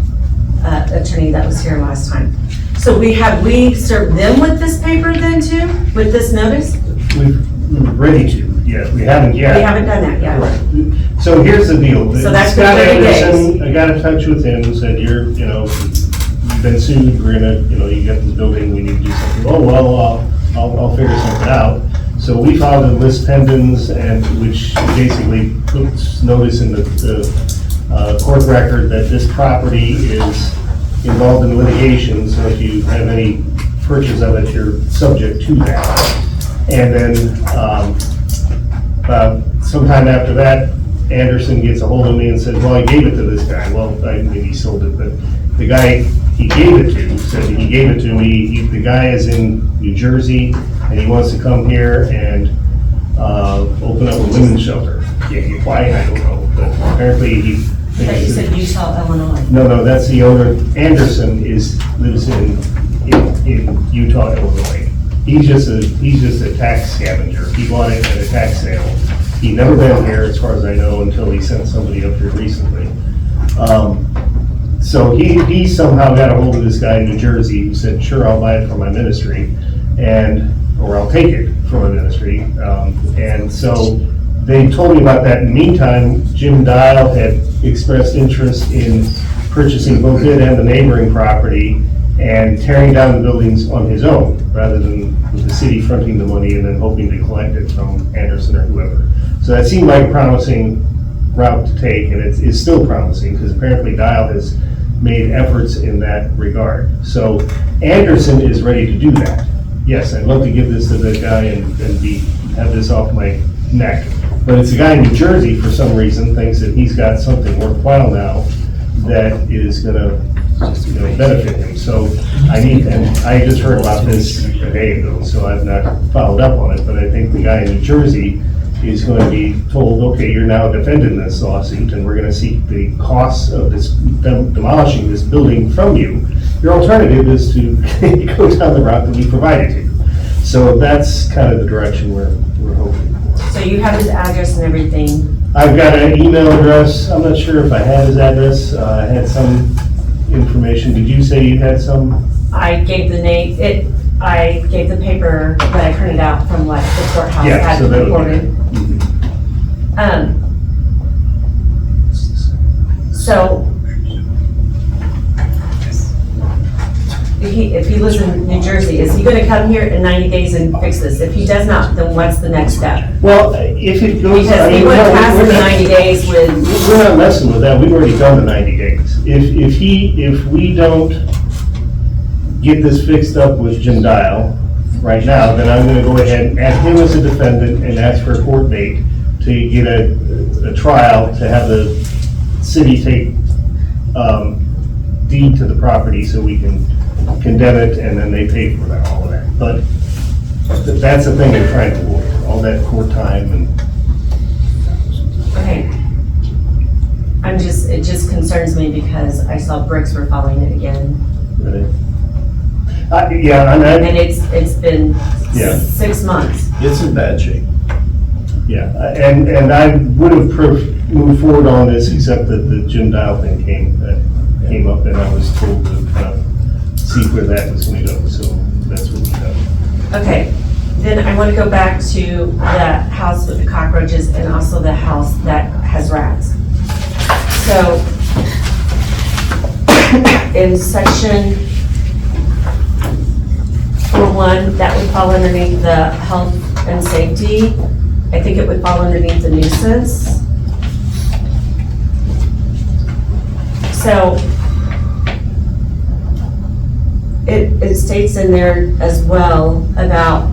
attorney that was here last time. So we served them with this paper then too, with this notice? We're ready to, yeah, we haven't yet. We haven't done that yet. Right. So here's the deal. So that's Scott been 30 Anderson, days. I got in touch with him and said, you've been sued, we're gonna, you got this building, we need to do something. Oh, well, I'll figure something out. So we filed a lis pendens, and which basically puts notice in the court record that this property is involved in litigation, so if you have any purchase of it, you're subject to that. And then, sometime after that, Anderson gets a hold of me and says, well, I gave it to this guy. Well, I mean, he sold it, but the guy he gave it to said he gave it to me. The guy is in New Jersey, and he wants to come here and open up a women's shelter. Yeah, why, I don't know, but apparently That you said Utah, Illinois. No, that's the owner. Anderson lives in Utah, Illinois. He's just a tax scavenger. He bought it at a tax sale. He'd never been here, as far as I know, until he sent somebody up here recently. So he somehow got a hold of this guy in New Jersey who said, sure, I'll buy it for my ministry, or I'll take it for my ministry. And so they told me about that. In the meantime, Jim Dial had expressed interest in purchasing both it and the neighboring property and tearing down the buildings on his own, rather than with the city fronting the money and then hoping to collect it from Anderson or whoever. So that seemed like a promising route to take, and it's still promising, because apparently Dial has made efforts in that regard. So Anderson is ready to do that. Yes, I'd love to give this to the guy and have this off my neck. But it's a guy in New Jersey, for some reason, thinks that he's got something worthwhile now that is gonna benefit him. So I just heard about this a day ago, so I've not followed up on it, but I think the guy in New Jersey is going to be told, okay, you're now defending this lawsuit, and we're gonna seek the costs of this, demolishing this building from you. Your alternative is to go down the route that we provided you. So that's kind of the direction we're hoping. So you have his address and everything. I've got an email address. I'm not sure if I had his address. I had some information. Did you say you had some? I gave the name, I gave the paper that I printed out from what the courthouse Yeah, had so that would reported. So, if he lives in New Jersey, is he gonna come here in 90 days and fix this? If he does not, then what's the next step? Well, if it goes. Because he went past the 90 days with. We're not messing with that. We've already done the 90 days. If we don't get this fixed up with Jim Dial right now, then I'm gonna go ahead and add him as a defendant and ask for a court date to get a trial, to have the city take deed to the property so we can condemn it, and then they pay for that, all of that. But that's the thing they're trying to avoid, all that court time and. Okay. It just concerns me because I saw bricks were falling in again. Really? Yeah, And it's been Yeah. 6 months. It's in bad shape. Yeah, and I would have moved forward on this, except that the Jim Dial thing came up, and I was told to kind of see where that was gonna go, so that's what we done. Okay, then I want to go back to the house with the cockroaches and also the house that has rats. So, in section 4.1, that would fall underneath the health and safety. I think it would fall underneath the nuisance. So, it states in there as well about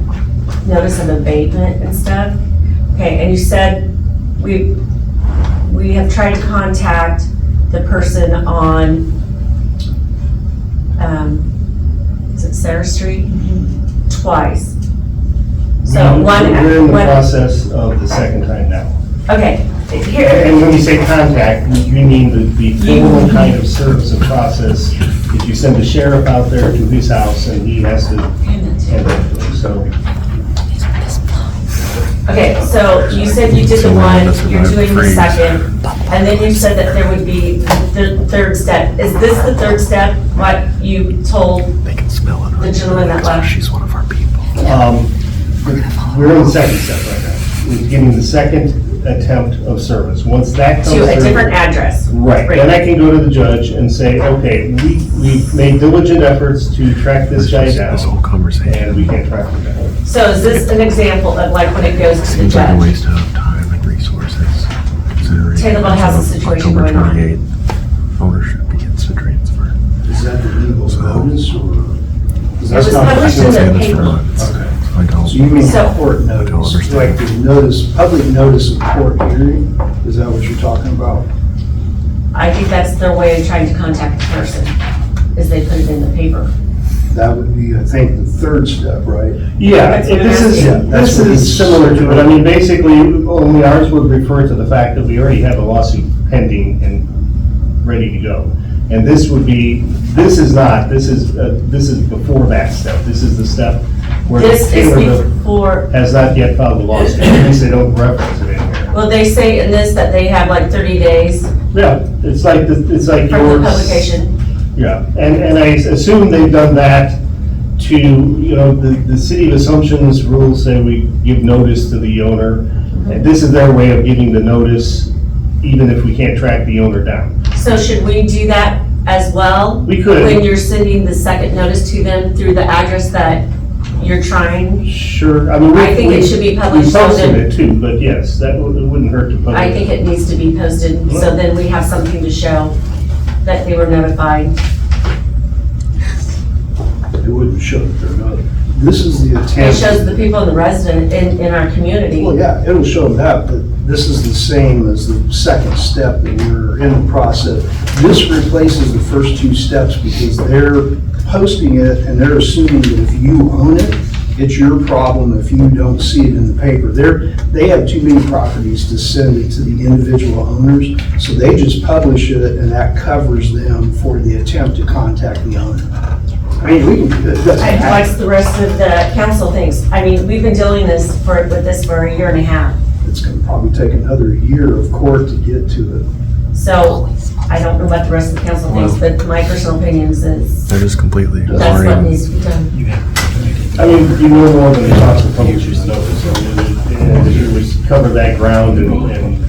notice of abatement and stuff. Okay, and you said we have tried to contact the person on, is it Sarah Street? Twice. So We're in the process of the second time now. Okay, here. And when you say contact, you mean the formal kind of service and process. If you send the sheriff out there to his house and he has to hand it to him, so. Okay, so you said you did the one, you're doing the second, and then you said that there would be the third step. Is this the third step, what you told the gentleman that left? She's one of our people. We're in the second step right now. We're getting the second attempt of service. Once that comes through. To a different address. Right, then I can go to the judge and say, okay, we've made diligent efforts to track this guy down. This whole conversation. And we can't track him down. So is this an example of like when it goes to the Seems like a judge? waste of time and resources, considering. Taylorville has a situation going on. October 28th, ownership begins to transfer. Is that the legal notice or? It was published in the paper. Okay. I don't. So you mean So- court I don't notice, understand. like the notice, public notice of court hearing? Is that what you're talking about? I think that's their way of trying to contact the person, is they put it in the paper. That would be, I think, the third step, right? Yeah, That's what this I'm is, asking. this is similar to it. I mean, basically, only ours would refer to the fact that we already have a lawsuit pending and ready to go. And this is not, this is before that step. This is the step where This is Taylor before, has not yet filed a lawsuit. At least they don't reference it in here. well, they say in this that they have like 30 days Yeah, it's like from the yours. publication. Yeah, and I assume they've done that to, the city of Assumption's rules say we give notice to the owner. And this is their way of giving the notice, even if we can't track the owner down. So should we do that as well? We could. When you're sending the second notice to them through the address that you're trying? Sure, I mean. I think it should be published We so posted that- it too, but yes, it wouldn't hurt to publish. I think it needs to be posted, so then we have something to show that they were notified. It wouldn't show that they're not. This is the It attempt. shows the people in the resident, in our community. Well, yeah, it'll show that, but this is the same as the second step that we're in the process. This replaces the first two steps because they're posting it and they're assuming that if you own it, it's your problem if you don't see it in the paper. They have too many properties to send it to the individual owners, so they just publish it and that covers them for the attempt to contact the owner. I mean, we can, it doesn't And have, what's the rest of the council thinks? I mean, we've been dealing with this for a year and a half. it's gonna probably take another year of court to get to it. So I don't know what the rest of the council thinks, but my personal opinion is They're just completely that's what ignoring. needs to be done. I mean, you know more than the council publishes notice. I mean, and if you would cover that ground and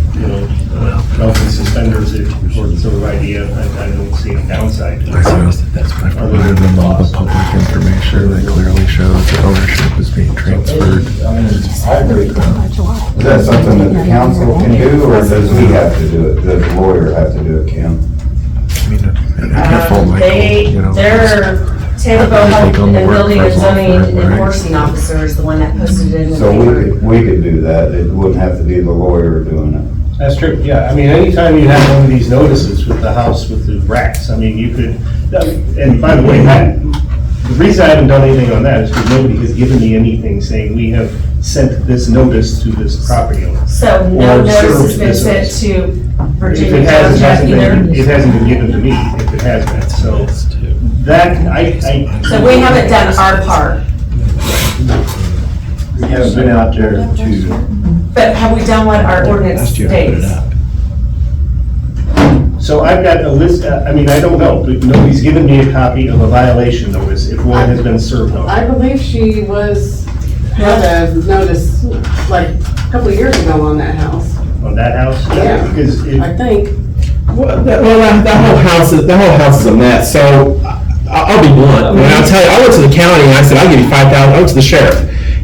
belt and suspenders it for the sort of idea, I don't see a downside to I it. suppose that's what I provided them all the public information that clearly shows that ownership is being transferred. I agree. Is that something that the council can do, or does we have to do it? Does the lawyer have to do it, Kim? I mean, I can't fault Michael, you know. They're Taylor Take on Bohut the and work Building for and as long Zoning as we're- Enforcing Officer is the one that posted it in the So paper. we could do that. It wouldn't have to be the lawyer doing it. That's true, yeah. I mean, anytime you have one of these notices with the house with the rats, I mean, you could, and by the way, the reason I haven't done anything on that is because nobody has given me anything saying we have sent this notice to this property owner. So no Or notice has served been this sent notice. to If Virginia it has, Township either? it hasn't been given to me, if it has been, so that, So we haven't done our part, We haven't been out there to, but have we done what our ordinance states? So I've got a list, I mean, I don't know, but nobody's given me a copy of a violation notice if one has been served on. I believe she had a notice like a couple of years ago on that house. On that house? Yeah. Because it, I think. Well, that whole house is a mess, so I'll be blunt. When I'll tell you, I went to the county and I said, I'll give you $5,000, I went to the sheriff,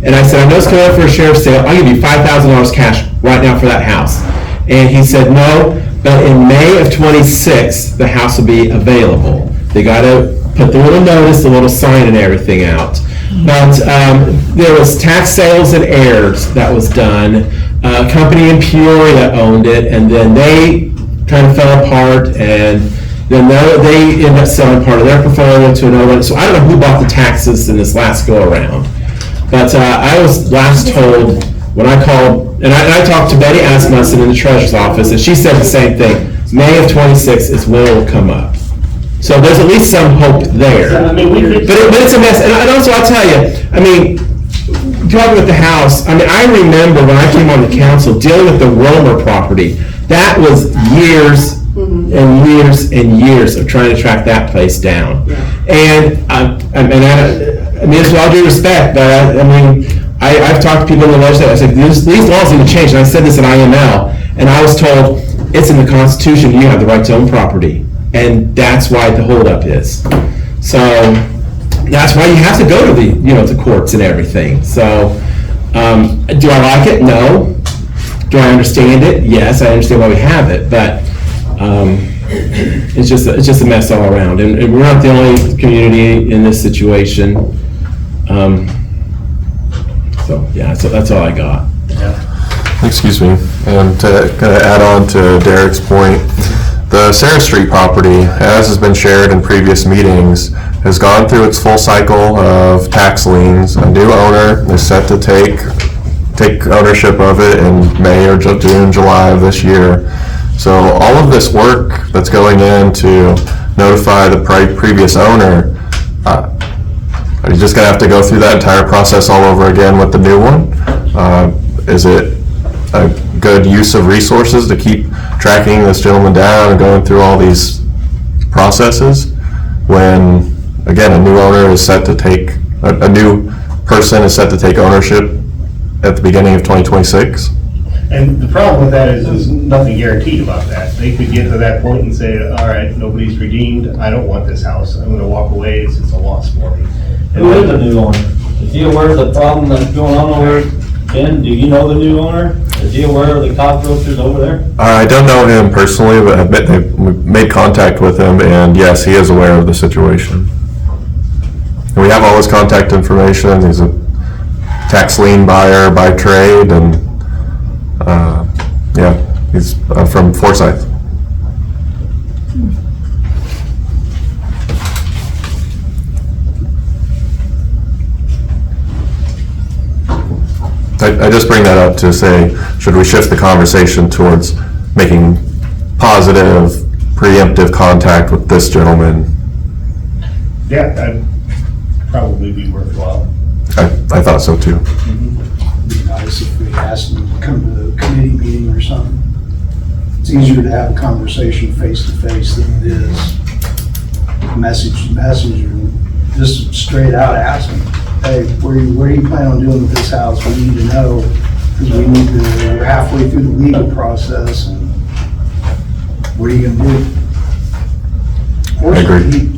and I said, I know it's coming up for a sheriff's sale, I'll give you $5,000 cash right now for that house. And he said, no, but in May of '26, the house will be available. They gotta put the little notice, the little sign and everything out. But there was tax sales and heirs that was done, a company in Peoria owned it, and then they kind of fell apart, and then they ended up selling part of their portfolio to another one. So I don't know who bought the taxes in this last go around. But I was last told when I called, and I talked to Betty Asmussen in the treasurer's office, and she said the same thing. May of '26 is when it will come up. So there's at least some hope there. I mean, we could. But it's a mess, and also I'll tell you, I mean, talking with the house, I mean, I remember when I came on the council, dealing with the Romer property, that was years and years and years of trying to track that place down. And, I mean, it's with all due respect, but I mean, I've talked to people in the legislature, I said, these laws need to change, and I said this at IML, and I was told, it's in the Constitution, you have the right to own property, and that's why the holdup is. So, that's why you have to go to the, to courts and everything. So, do I like it? No. Do I understand it? Yes, I understand why we have it, but it's just a mess all around. And we're not the only community in this situation. So, yeah, so that's all I got. Excuse me, and to kind of add on to Derek's point, the Sarah Street property, as has been shared in previous meetings, has gone through its full cycle of tax liens. A new owner is set to take ownership of it in May or June, July of this year. So all of this work that's going in to notify the previous owner, are you just gonna have to go through that entire process all over again with the new one? Is it a good use of resources to keep tracking this gentleman down and going through all these processes when, again, a new owner is set to take, a new person is set to take ownership at the beginning of 2026? And the problem with that is there's nothing guaranteed about that. They could get to that point and say, all right, nobody's redeemed, I don't want this house, I'm gonna walk away, it's a loss for me. Who is the new owner? Is he aware of the problem that's going on over there? Ben, do you know the new owner? Is he aware of the cockroaches over there? I don't know him personally, but we've made contact with him, and yes, he is aware of the situation. And we have all his contact information. He's a tax lien buyer by trade, and yeah, he's from Forsyth. I just bring that up to say, should we shift the conversation towards making positive, preemptive contact with this gentleman? Yeah, that'd probably be worthwhile. I thought so too. It'd be nice if we asked them to come to a committee meeting or something. It's easier to have a conversation face to face than it is message to message, or just straight out ask them, hey, what do you plan on doing with this house? We need to know, because we're halfway through the legal process, and what are you gonna do? I agree.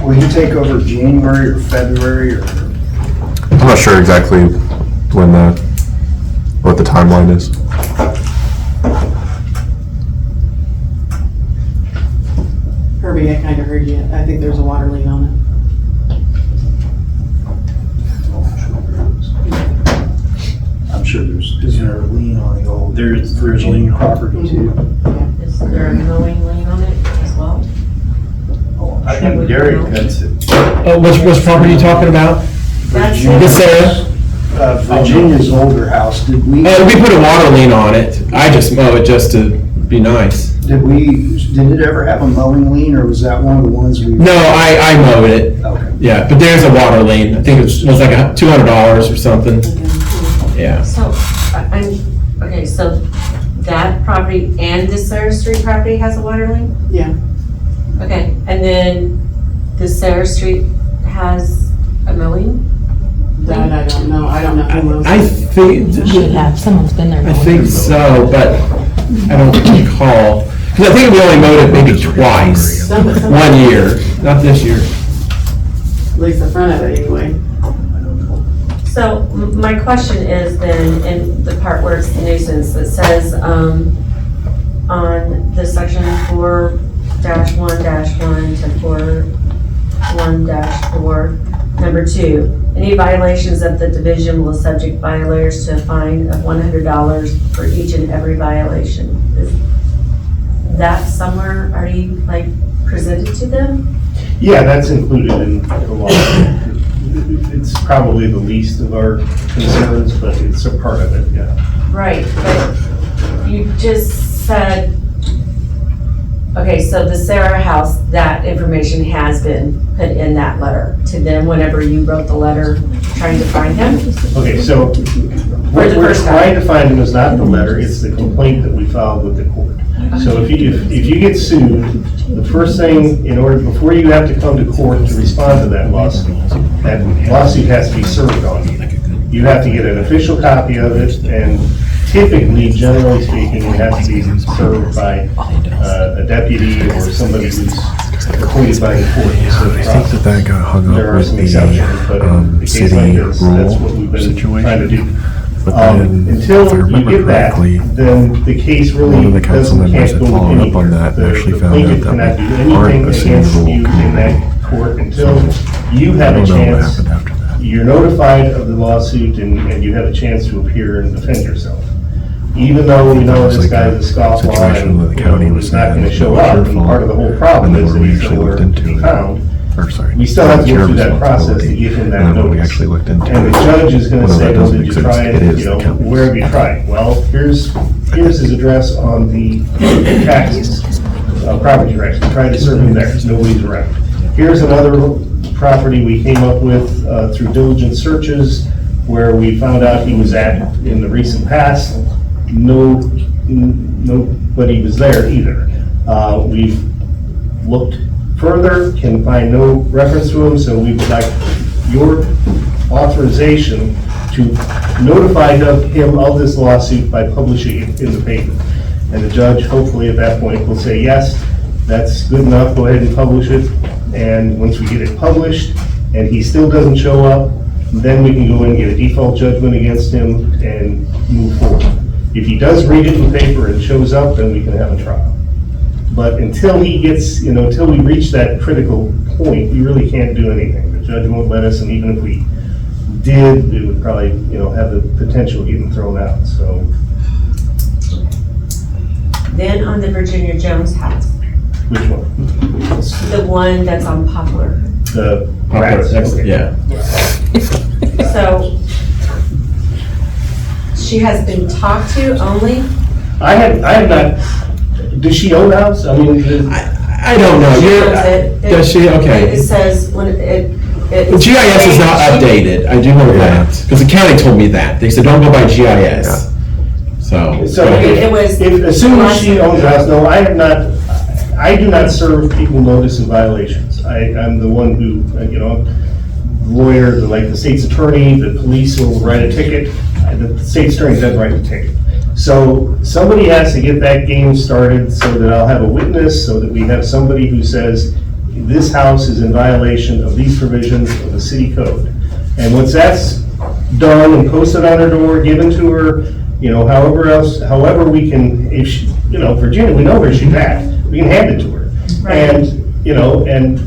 Will he take over January or February, or? I'm not sure exactly what the timeline is. Herbie, I kind of heard you. I think there's a water leak on it. I'm sure is there a lien on the old There's a Virginia lien on it. property too? Is there a mowing lien on it as well? I think Derek, that's it. Which property are you talking about? That's Yes, Sarah? Virginia's older house, did we We put a water lien on it. I just mow it just to be nice. did it ever have a mowing lien, or was that one of the ones we? No, I mowed it. Okay. Yeah, but there's a water lien. I think it was like $200 or something. Yeah. So, okay, so that property and the Sarah Street property has a water lien? Yeah. Okay, and then the Sarah Street has a mowing? That I don't know. I don't know who knows. I think, Should have, someone's been there. I think so, but I don't recall. Because I think we only mowed it maybe twice. Some- 1 year, not this year. At least the front of it anyway. So my question is then, in the part where it's the nuisance, it says, on the section 4-1-1 to 4-1-4, number 2, any violations of the division will subject violators to a fine of $100 for each and every violation. Is that somewhere already like presented to them? Yeah, that's included in the law. It's probably the least of our concerns, but it's a part of it, yeah. Right, but you just said, okay, so the Sarah house, that information has been put in that letter to them whenever you wrote the letter trying to find him? Okay, so what we're trying to find him is not the letter, it's the complaint that we filed with the court. So if you get sued, the first thing, before you have to come to court to respond to that lawsuit has to be served on you. You have to get an official copy of it, and typically, generally speaking, it has to be served by a deputy or somebody who's appointed by the court. I think that got hung up There are with some the exceptions, but in a case like city this, that's what we've rule been trying to do. situation. But then, Until if I you remember get that, correctly, then the case one really of the council can't members go that followed up on anywhere. that The actually found plaintiff out cannot that do we anything aren't a city against rule you in that court until you I have a don't know what chance. happened after that. You're notified of the lawsuit and you have a chance to appear and defend yourself. Even though we know this guy's a scofflaw Situation that the county and was he's not saying gonna it show was up, your and fault. part of the whole problem And then is that when we he's actually nowhere looked to into be it, found. or sorry, We still have to it's go your through that process to responsibility. give him that And then when we notice. actually looked into And the it, judge is gonna although say, that well, doesn't did you exist, try it it, is you the know, county's. where have you tried? Well, here's here's his address on the taxes, property taxes, tried to serve him there, nobody's around. Here's another property we came up with through diligent searches where we found out he was at in the recent past. Nobody was there either. We've looked further, can find no reference to him, so we would like your authorization to notify him of this lawsuit by publishing it in the paper. And the judge, hopefully at that point, will say, yes, that's good enough, go ahead and publish it. And once we get it published and he still doesn't show up, then we can go in and get a default judgment against him and move forward. If he does read it in paper and shows up, then we can have a trial. But until he gets, until we reach that critical point, we really can't do anything. The judge won't let us, and even if we did, it would probably, have the potential of getting thrown out, so. Then on the Virginia Jones house, Which one? the one that's on Poplar. The rats. Okay. Yeah. So she has been talked to only? I have not, does she own the house? I mean, I don't know. She You're- owns it. Does she? Okay. It says when it. The GIS is not updated, I do know that, because the county told me that. They said, don't go by GIS. So. It was. Assuming she owns the house, no, I do not serve people notice of violations. I'm the one who, lawyer, like the state's attorney, the police will write a ticket, the state's attorney doesn't write the ticket. So somebody has to get that game started so that I'll have a witness, so that we have somebody who says, this house is in violation of these provisions of the city code. And once that's done and posted on her door, given to her, however we can, if she, Virginia, we know where she's at, we can hand it to her. Right. And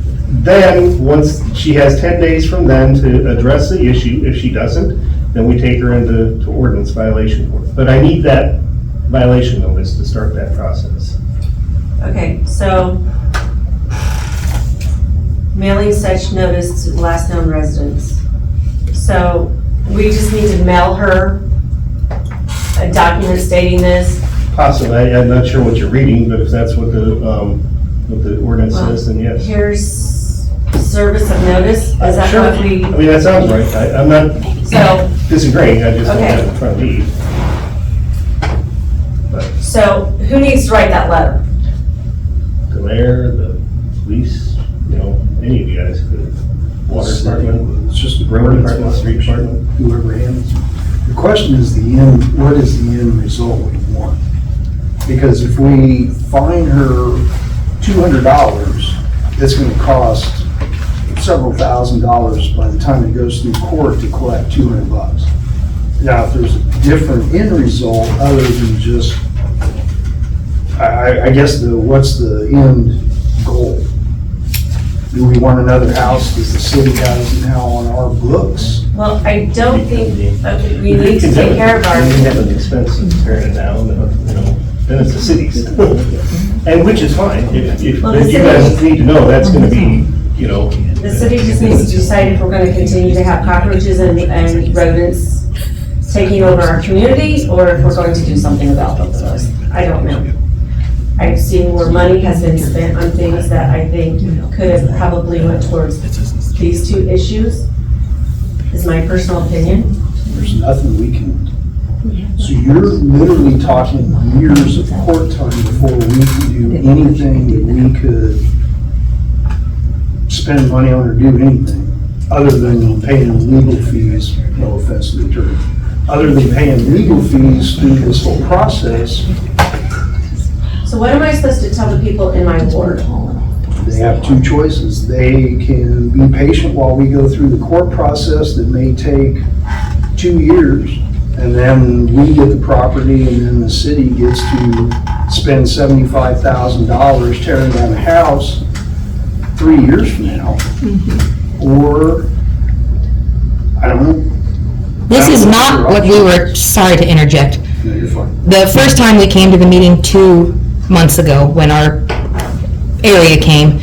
then, once she has 10 days from then to address the issue, if she doesn't, then we take her into ordinance violation court. But I need that violation notice to start that process. Okay, so mailing such notice to the last known residents. So we just need to mail her a document stating this? Possibly, I'm not sure what you're reading, but if that's what the ordinance says, then yes. Here's service of notice, is that Sure. what we? I mean, that sounds right. I'm not So, disagreeing, I just don't Okay. have it in front of me. so who needs to write that letter? The mayor, the police, any of you guys could. Water department. It's just the Road road department, street department. whoever handles it. The question is what is the end result we want? Because if we fine her $200, it's gonna cost several $1,000s by the time it goes through court to collect $200. Now, if there's a different end result other than just, I guess what's the end goal? Do we want another house that the city has now on our books? Well, I don't think, we need to take care of We our, have an expense of tearing it down, then it's the city's. And which is fine, if Well, but the you guys city- need to know, that's gonna be, the city just needs to decide if we're gonna continue to have cockroaches and rodents taking over our community, or if we're going to do something about both of those. I don't know. I've seen where money has been spent on things that I think could have probably went towards these two issues, is my personal opinion. There's nothing we can, so you're literally talking years of court time before we can do anything that we could spend money on or do anything, other than paying legal fees, no offense to the attorney, other than paying legal fees through this whole process. So what am I supposed to tell the people in my ward? They have two choices. They can be patient while we go through the court process that may take 2 years, and then we get the property, and then the city gets to spend $75,000 tearing down a house 3 years from now. Or, I don't know. This is not what we were, sorry to interject. No, you're fine. The first time we came to the meeting 2 months ago, when our area came,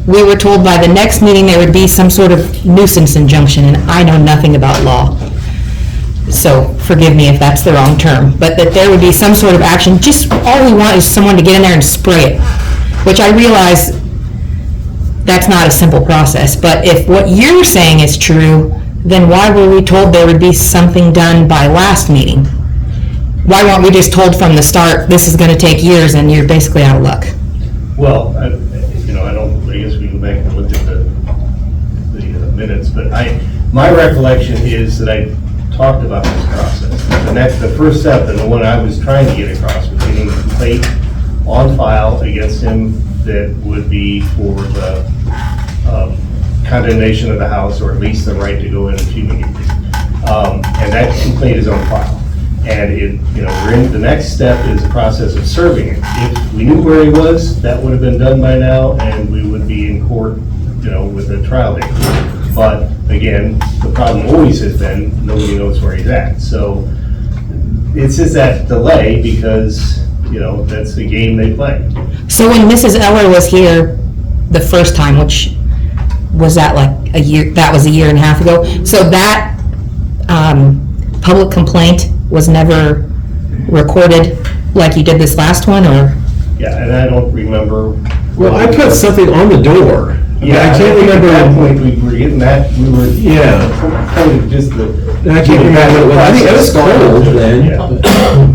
we were told by the next meeting there would be some sort of nuisance injunction, and I know nothing about law. So forgive me if that's the wrong term, but that there would be some sort of action. Just all we want is someone to get in there and spray it, which I realize that's not a simple process. But if what you're saying is true, then why were we told there would be something done by last meeting? Why weren't we just told from the start, this is gonna take years and you're basically out of luck? Well, I guess we can go back and look at the minutes, but my recollection is that I talked about this process. The first step, and the one I was trying to get across, was getting a complaint on file against him that would be for the condemnation of the house, or at least the right to go in and fumigate. And that complaint is on file. And the next step is the process of serving it. If we knew where he was, that would have been done by now, and we would be in court, with a trial date. But again, the problem always has been, nobody knows where he's at. So it's just that delay because, that's the game they play. So when Mrs. Eller was here the first time, which was that like a year, that was a year and a half ago, so that public complaint was never recorded like you did this last one, or? Yeah, and I don't remember. Well, I put something on the door. Yeah, I can't remember. At that point, we were getting that, Yeah. kind of just the. I can't remember what it was. I think it was cold then. Yeah.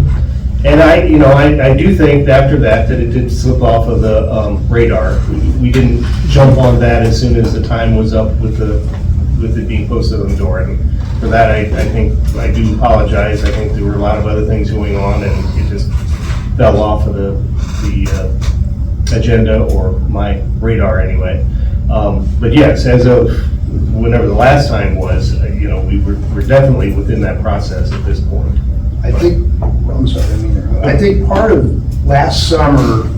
And I do think after that it did slip off of the radar. We didn't jump on that as soon as the time was up with it being posted on the door. And for that, I think, I do apologize. I think there were a lot of other things going on and it just fell off of the agenda, or my radar anyway. But yes, as of whenever the last time was, we're definitely within that process at this point. I think part of last summer,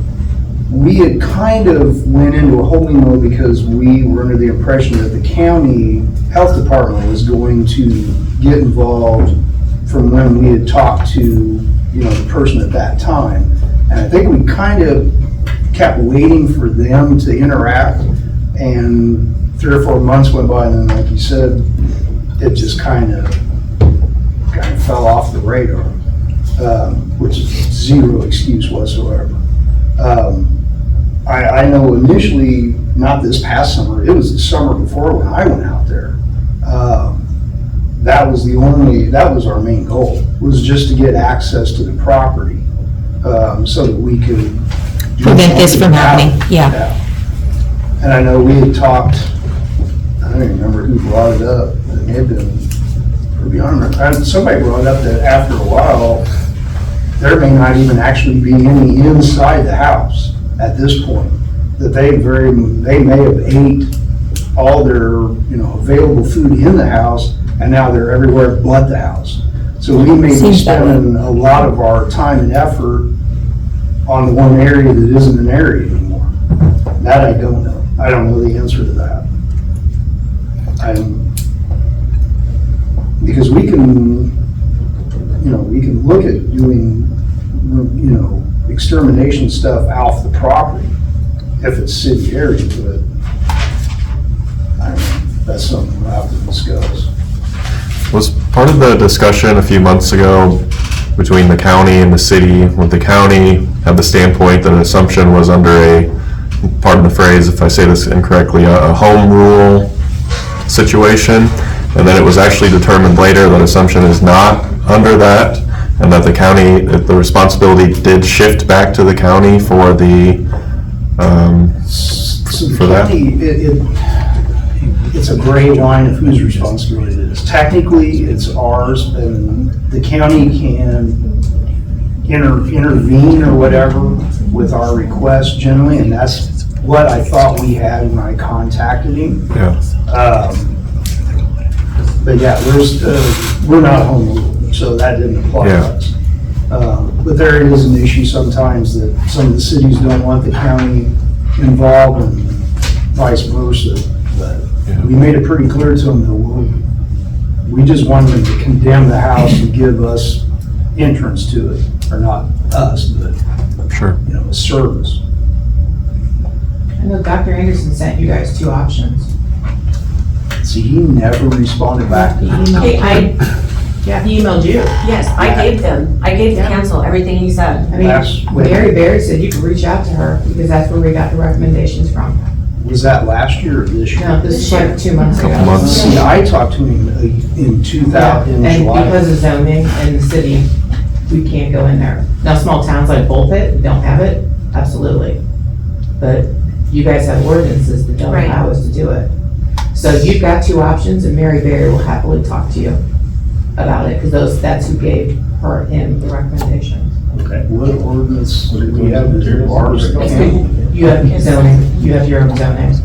we had kind of went into a holding mode because we were under the impression that the county health department was going to get involved from when we had talked to, the person at that time. And I think we kind of kept waiting for them to interact, and 3 or 4 months went by, and then, like you said, it just kind of fell off the radar, which is zero excuse whatsoever. I know initially, not this past summer, it was the summer before when I went out there. That was our main goal, was just to get access to the property, so that we could Prevent this from happening, yeah. And I know we had talked, I don't even remember who brought it up, it may have been, somebody brought up that after a while, there may not even actually be any inside the house at this point. That they may have ate all their, available food in the house, and now they're everywhere but the house. So we may be spending a lot of our time and effort on the one area that isn't an area anymore. That I don't know. I don't know the answer to that. Because we can look at doing, extermination stuff off the property if it's city area, but I don't know, that's something we'll have to discuss. Was part of the discussion a few months ago between the county and the city, with the county had the standpoint that an assumption was under pardon the phrase if I say this incorrectly, a home rule situation, and then it was actually determined later that assumption is not under that, and that the county, the responsibility did shift back to the county for that? It's a gray line of whose responsibility it is. Technically, it's ours, and the county can intervene or whatever with our request generally, and that's what I thought we had when I contacted him. Yeah. But yeah, we're not home rule, so that didn't apply to us. But there is an issue sometimes that some of the cities don't want the county involved and vice versa. But we made it pretty clear to them that we just wanted them to condemn the house and give us entrance to it, or not us, but sure, a service. I know Dr. Anderson sent you guys 2 options. See, he never responded back to me. Yeah, he emailed you. Yes, I gave the council everything he said. I mean, Mary Berry said you could reach out to her because that's where we got the recommendations from. Was that last year or this year? No, this is like 2 months ago. Couple months. See, I talked to him in 2000, in And July. because of zoning and the city, we can't go in there. Now, small towns like Bullpit don't have it, absolutely. But you guys have ordinances that don't Right. allow us to do it. So you've got two options, and Mary Berry will happily talk to you about it, because that's who gave him the recommendation. Okay. What ordinance do we have? Is it ours? You have zoning, you have your own zoning.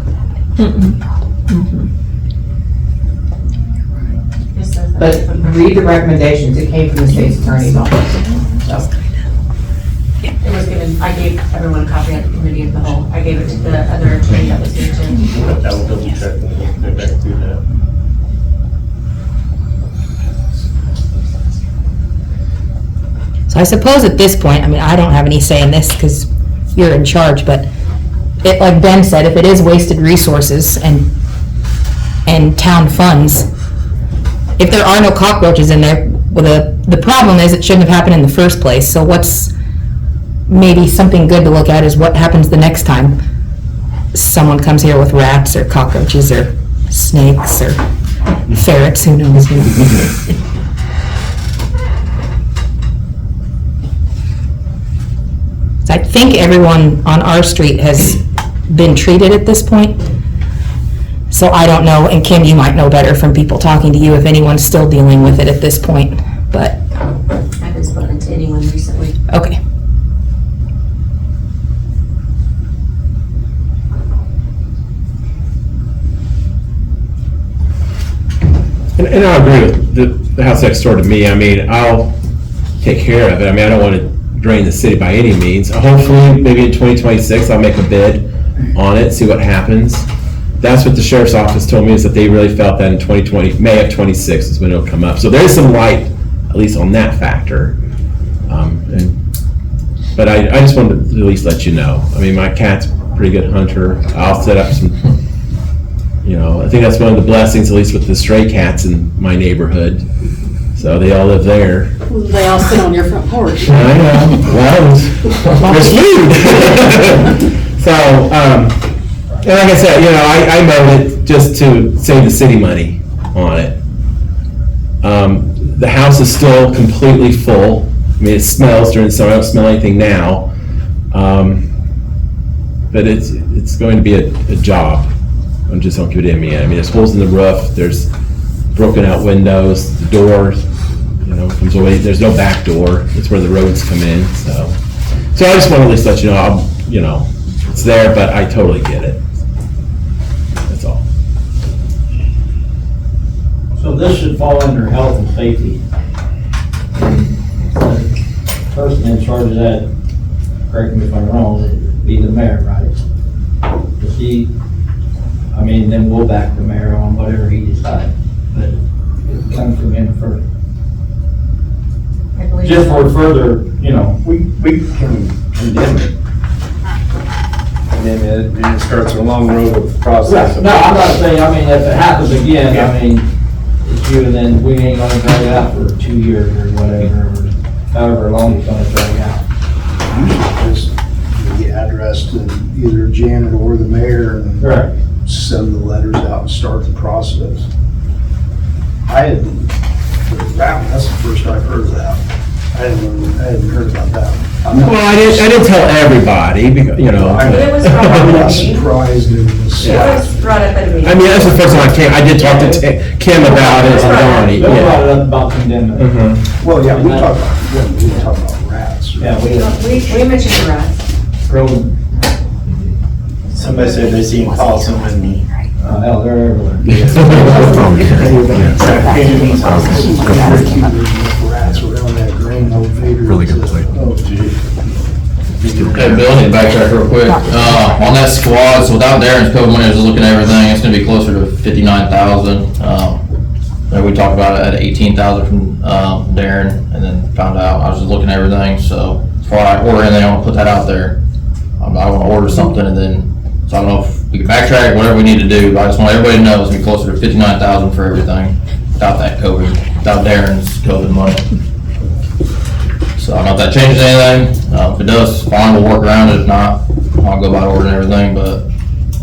But read the recommendations, it came from the state's attorney's office. So, It was given, I gave everyone a copy at the committee of the whole. I gave it to the other attorney that was here too. I will double check and we'll get back to that. So I suppose at this point, I mean, I don't have any say in this because you're in charge, but it, like Ben said, if it is wasted resources and town funds, if there are no cockroaches in there, well, the problem is it shouldn't have happened in the first place. So what's maybe something good to look at is what happens the next time someone comes here with rats or cockroaches or snakes or ferrets, who knows? I think everyone on our street has been treated at this point. So I don't know, and Kim, you might know better from people talking to you if anyone's still dealing with it at this point, but, I haven't spoken to anyone recently. okay. And I agree with the house next door to me. I mean, I'll take care of it. I mean, I don't want to drain the city by any means. Hopefully, maybe in 2026, I'll make a bid on it, see what happens. That's what the sheriff's office told me, is that they really felt that in 2020, May of 26 is when it'll come up. So there is some light, at least on that factor. But I just wanted to at least let you know. I mean, my cat's a pretty good hunter. I'll set up some, I think that's one of the blessings, at least with the stray cats in my neighborhood. So they all live there. They all sit on your front porch. I know, well, there's food. So, and like I said, I mowed it just to save the city money on it. The house is still completely full. I mean, it smells during the summer. I don't smell anything now. But it's going to be a job. I just don't give it in me yet. I mean, there's holes in the roof. There's broken out windows. The door, comes away. There's no back door. It's where the roads come in. So I just want to at least let you know, it's there, but I totally get it. That's all. So this should fall under health and safety. The person in charge of that, correct me if I'm wrong, would be the mayor, right? Does he, then we'll back the mayor on whatever he decides, but it comes from him first. I believe Just so. for further, We can condemn it. And then it starts a long road of process. No, I'm not saying, if it happens again, it's you, and then we ain't gonna drag it out for 2 years or whatever, or however long it's gonna drag out. Usually just the address to either Janet or the mayor and Correct. send the letters out and start the process. That's the first I've heard of that. I hadn't heard about that. Well, I didn't tell everybody, because, It was brought up I'm at not a meeting. surprised it was. It was brought up at a meeting. I mean, that's the first time I came. I did talk to Kim about it, and Donnie, Bill brought it yeah. up about condemning. Well, yeah, we talk about rats. Yeah, We mentioned the rats. Rodent, Somebody said they seen possum and hell, they're everywhere. Rats around that grain elevator. Really good plate. Oh, gee. Hey, Bill, need to backtrack real quick. On that squad, so without Darren's COVID money, I was just looking at everything, it's gonna be closer to 59,000. We talked about it at 18,000 from, Darren, and then found out, I was just looking at everything, so before I order anything, I wanna put that out there. I wanna order something and then, so I don't know if we can backtrack, whatever we need to do, but I just want everybody to know it's gonna be closer to 59,000 for everything without that COVID without Darren's COVID money. So I don't know if that changes anything. If it does, fine, we'll work around it. If not, I'll go by order and everything, but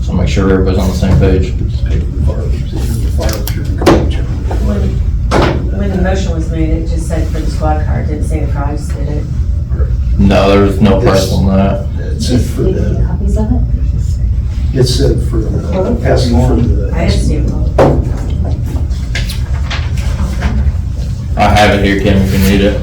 so make sure everybody's on the same page. When the motion was made, it just said for the squad car, it didn't say the price, did it? No, there was no price on that. It said for the, Copies of it? it said for the, asking for the. I didn't see it. I have it here, Kim, if you need it.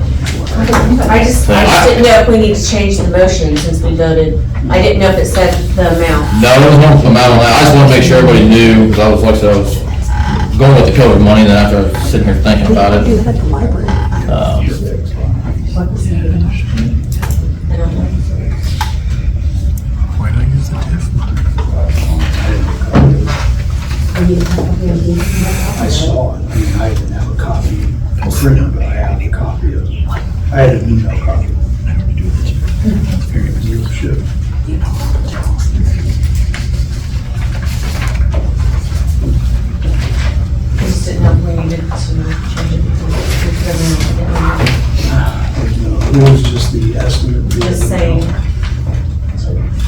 I just didn't know if we need to change the motion since we voted. I didn't know if it said the amount. No, there was no amount on that. I just want to make sure everybody knew, because I was, like I said, I was going with the COVID money, and then after I was sitting here thinking about it. Why not use the TIF money? I saw it, I mean, I didn't have a copy printed, but I have a copy of it. I had an email copy. Dealership. I just didn't know if we needed to change it because It was just the estimate. just saying.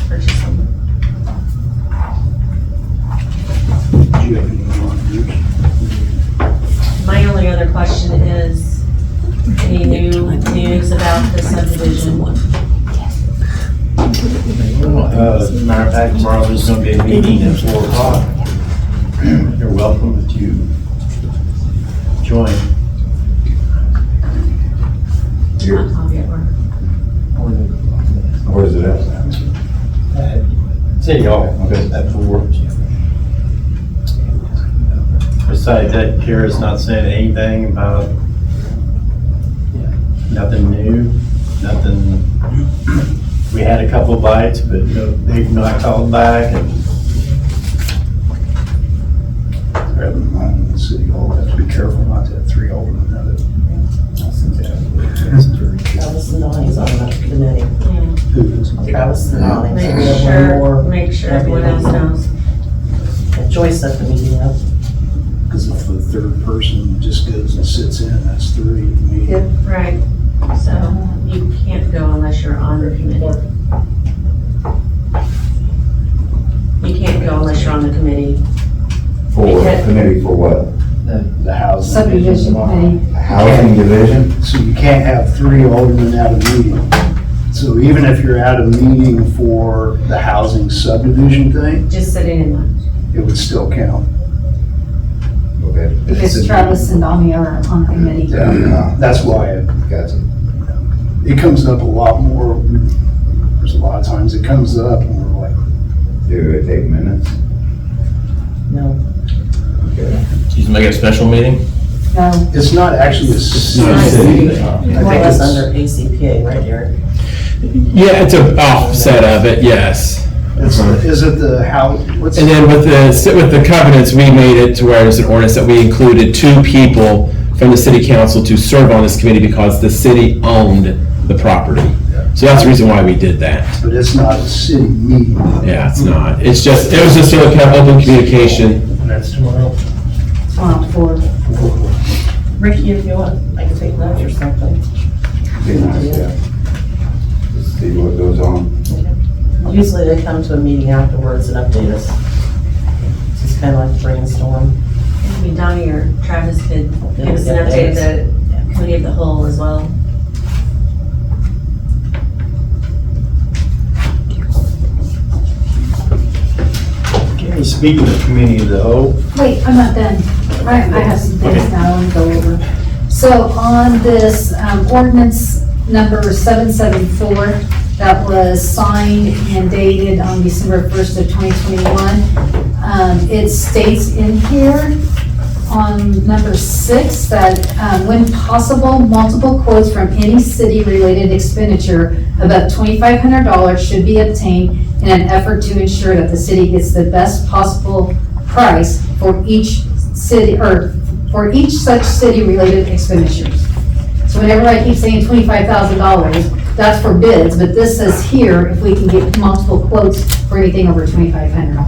Purchase them. Do you have anything on yours? My only other question is, any new news about the subdivision? As a matter of fact, tomorrow there's gonna be a meeting at 4:00. You're welcome to join. I'll be at work. Where is it at? City Hall, at 4. Besides that, Kara's not saying anything about, nothing new, nothing. We had a couple bites, but no, they've not called back, and Rather than not in the city hall, have to be careful not to have 3 aldermen at it. Travis and Donnie's on that committee. Who is? Travis and Donnie. Make sure everyone else knows. And Joyce set the meeting up. Because if the third person just goes and sits in, that's 3 to me. Yep. Right, so you can't go unless you're on the committee. You can't go unless you're on the committee. For, committee for what? The housing. Subdivision committee. Housing division? So you can't have 3 aldermen at a meeting. So even if you're at a meeting for the housing subdivision thing, Just sitting in one. it would still count. Okay. Because Travis and Donnie are on the committee. Yeah, That's why gotcha. it comes up a lot more. There's a lot of times it comes up and we're like, Do it take minutes? No. Okay. You can make it a special meeting? No. it's not actually a city. Well, I think that's it's under ACPA, right, Derek? Yeah, it's a offset of it, yes. Is it the how, what's? And then with the covenants, we made it to where there's an ordinance that we included 2 people from the city council to serve on this committee because the city owned the property. So that's the reason why we did that. But it's not a city meeting. Yeah, it's not. It's just, it was just a kind of open communication. And that's tomorrow. Tomorrow for. Ricky, if you want, I can take notes or something. Be nice, yeah. Just see what goes on. Usually they come to a meeting afterwards and update us. It's just kind of like brainstorm. Maybe Donnie or Travis could give us an update of the committee of the whole as well. Speaking of committee of the whole, Wait, I'm not done. I have some things now I want to go over. So on this ordinance number 774 that was signed and dated on December 1st of 2021, it states in here on number 6 that when possible, multiple quotes from any city-related expenditure above $2,500 should be obtained in an effort to ensure that the city gets the best possible price for each city, or for each such city-related expenditures. So whenever I keep saying $25,000, that's for bids, but this says here, if we can get multiple quotes for anything over $2,500.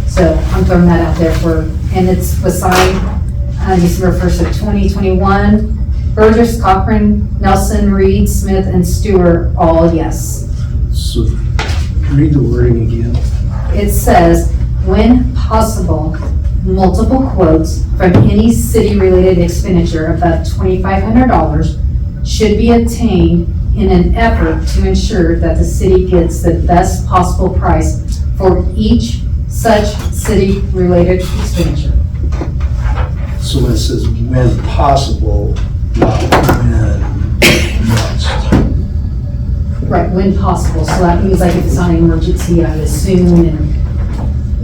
So I'm throwing that out there for, and it was signed December 1st of 2021. Burgess, Cochran, Nelson, Reed, Smith, and Stewart, all yes. So, read the wording again. It says, when possible, multiple quotes from any city-related expenditure above $2,500 should be obtained in an effort to ensure that the city gets the best possible price for each such city-related expenditure. So when it says when possible, not when must. Right, when possible, so that means like if it's not an emergency, I would assume, and,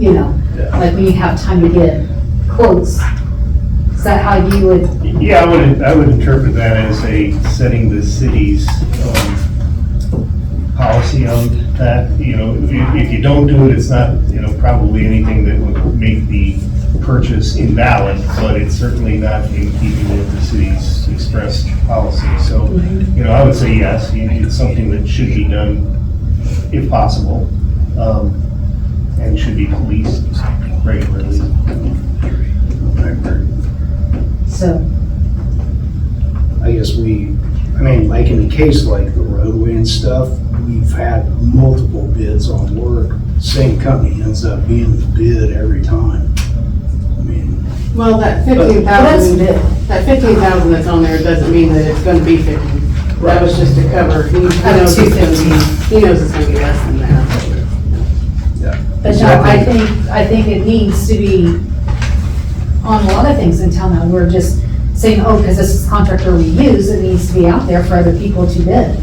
you know, like when you have time to get quotes. Is that how you would? Yeah, I would interpret that as setting the city's policy on that. You know, if you don't do it, it's not, you know, probably anything that would make the purchase invalid, but it's certainly not in keeping with the city's expressed policy. So, you know, I would say yes, it's something that should be done if possible, and should be policed regularly. So, I guess like in a case like the roadway and stuff, we've had multiple bids on work. Same company ends up being the bid every time. I mean. Well, that 15,000, that's on there doesn't mean that it's gonna be 50. That was just to cover, he knows it's gonna be less than that. but no, I think it needs to be on a lot of things in town now. We're just saying, oh, because this is the contractor we use, it needs to be out there for other people to bid.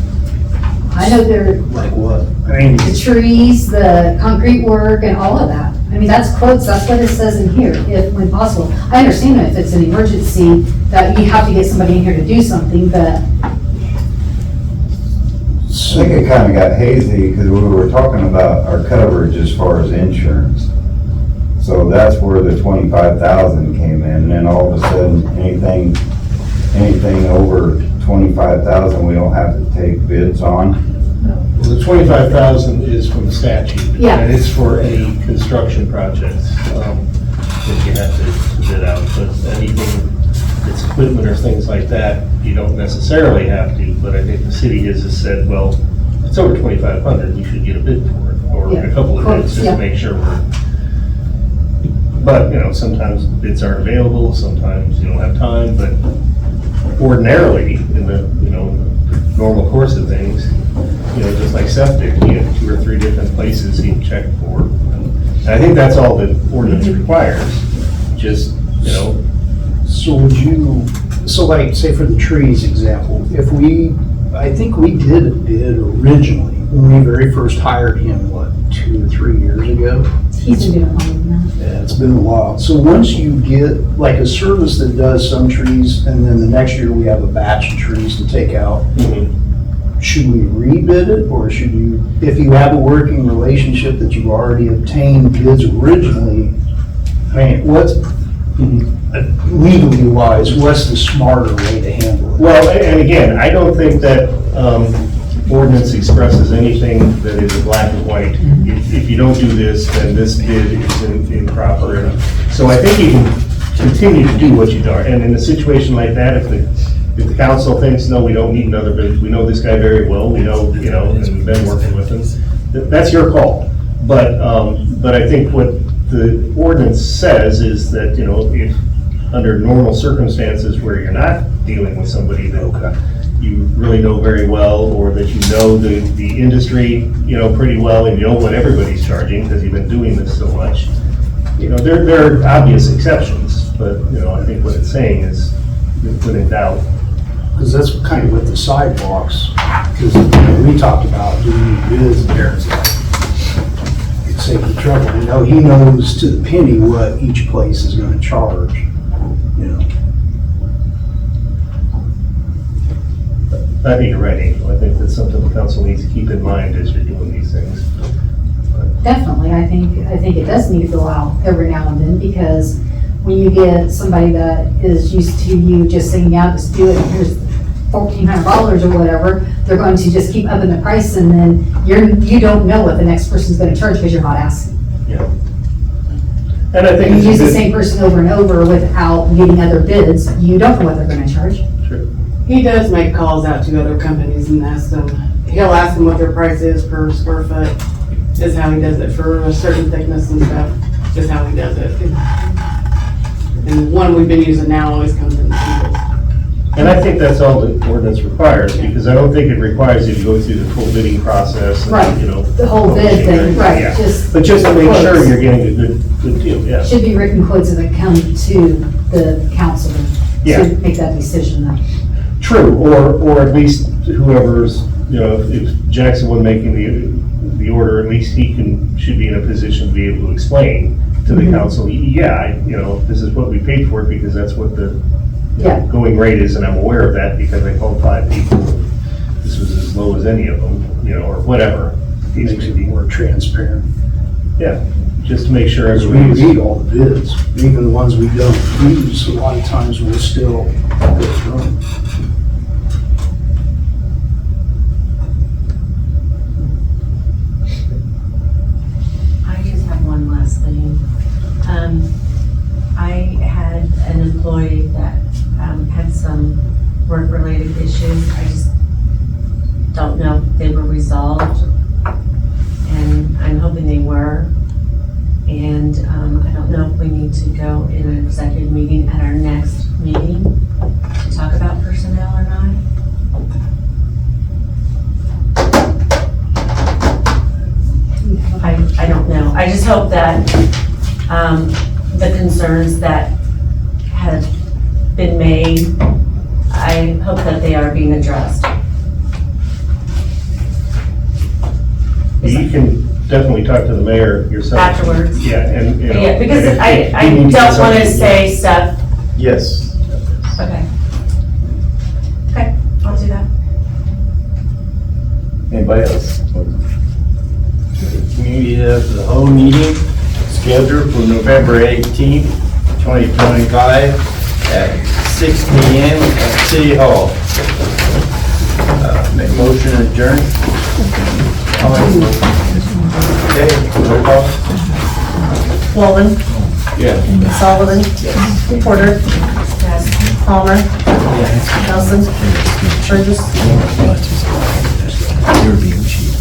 I know they're. Like what? The trees, the concrete work, and all of that. I mean, that's quotes, that's what it says in here, if, when possible. I understand if it's an emergency, that you have to get somebody in here to do something, but. I think it kind of got hazy because we were talking about our coverage as far as insurance. So that's where the 25,000 came in, and then all of a sudden, anything over 25,000, we don't have to take bids on. Well, the 25,000 is from the statute. Yeah. And it's for any construction projects that you have to bid out. But anything that's equipment or things like that, you don't necessarily have to. But I think the city has just said, well, if it's over 2,500, you should get a bid for it, or a couple of bids, just to make sure we're. But, you know, sometimes bids aren't available, sometimes you don't have time, but ordinarily, in the, you know, normal course of things, you know, just like septic, you have 2 or 3 different places you check for. And I think that's all the ordinance requires, just, you know. So would you, so like, say for the trees example, I think we did a bid originally, when we very first hired him, 2 or 3 years ago? He's been doing longer than that. Yeah, it's been a while. So once you get like a service that does some trees, and then the next year we have a batch of trees to take out, should we rebid it, or should you, if you have a working relationship that you've already obtained bids originally, I mean, what's, legally wise, what's the smarter way to handle it? Well, and again, I don't think that ordinance expresses anything that is a black and white. If you don't do this, then this bid is improper. So I think you can continue to do what you do. And in a situation like that, if the council thinks, no, we don't need another bid, we know this guy very well, we know, you know, and we've been working with him, that's your call. But I think what the ordinance says is that, you know, if under normal circumstances where you're not dealing with somebody that you really know very well, or that you know the industry, you know, pretty well, and you know what everybody's charging because you've been doing this so much, you know, there are obvious exceptions, but, you know, I think what it's saying is when in doubt. Because that's kind of with the sidewalks, because we talked about doing bids there, it's like, it's save the trouble, you know, he knows to the penny what each place is gonna charge, you know. I think you're right, Angel. I think that's something the council needs to keep in mind as you're doing these things. Definitely, I think it does need to go out every now and then, because when you get somebody that is used to you just saying, yeah, just do it, here's $1,400 or whatever, they're going to just keep upping the price, and then you don't know what the next person's gonna charge because you're not asking. Yeah. And I think You it's a use the good- same person over and over without getting other bids, you don't know what they're gonna charge. He does make calls out to other companies and ask them, he'll ask them what their price is per square foot, is how he does it for a certain thickness and stuff, is how he does it. And one we've been using now always comes in the cheapest. And I think that's all the ordinance requires, because I don't think it requires you to go through the full bidding process. Right. And, you know. The whole bid thing, right, Yeah. just. But just to make sure quotes. you're getting a good deal, yeah. Should be written quotes that come to the council Yeah. to make that decision then. True, or at least whoever's, you know, if Jackson was making the order, at least he should be in a position to be able to explain to the council, yeah, you know, this is what we paid for it because that's what the Yeah. going rate is, and I'm aware of that because I called 5 people. This was as low as any of them, you know, or whatever. Makes it more transparent. Yeah, just to make sure As we everybody's. read all the bids, even the ones we don't use, a lot of times we'll still go through them. I just have one last thing. I had an employee that had some work-related issues. I just don't know if they were resolved, and I'm hoping they were. And I don't know if we need to go in an executive meeting at our next meeting to talk about personnel or not. I don't know. I just hope that the concerns that have been made, I hope that they are being addressed. You can definitely talk to the mayor yourself. Afterwards. Yeah, and, you know. Yeah, because and if I you need to don't get want to something- say stuff. Yes. Okay. Okay, I'll do that. Anybody else? Community of the whole meeting scheduled for November 18th, 2025 at 6 p.m. at City Hall. Make motion to adjourn. Okay, roll call. Walden, Yeah. Sullivan, Porter, Palmer, Nelson, Burgess. You're being cheap.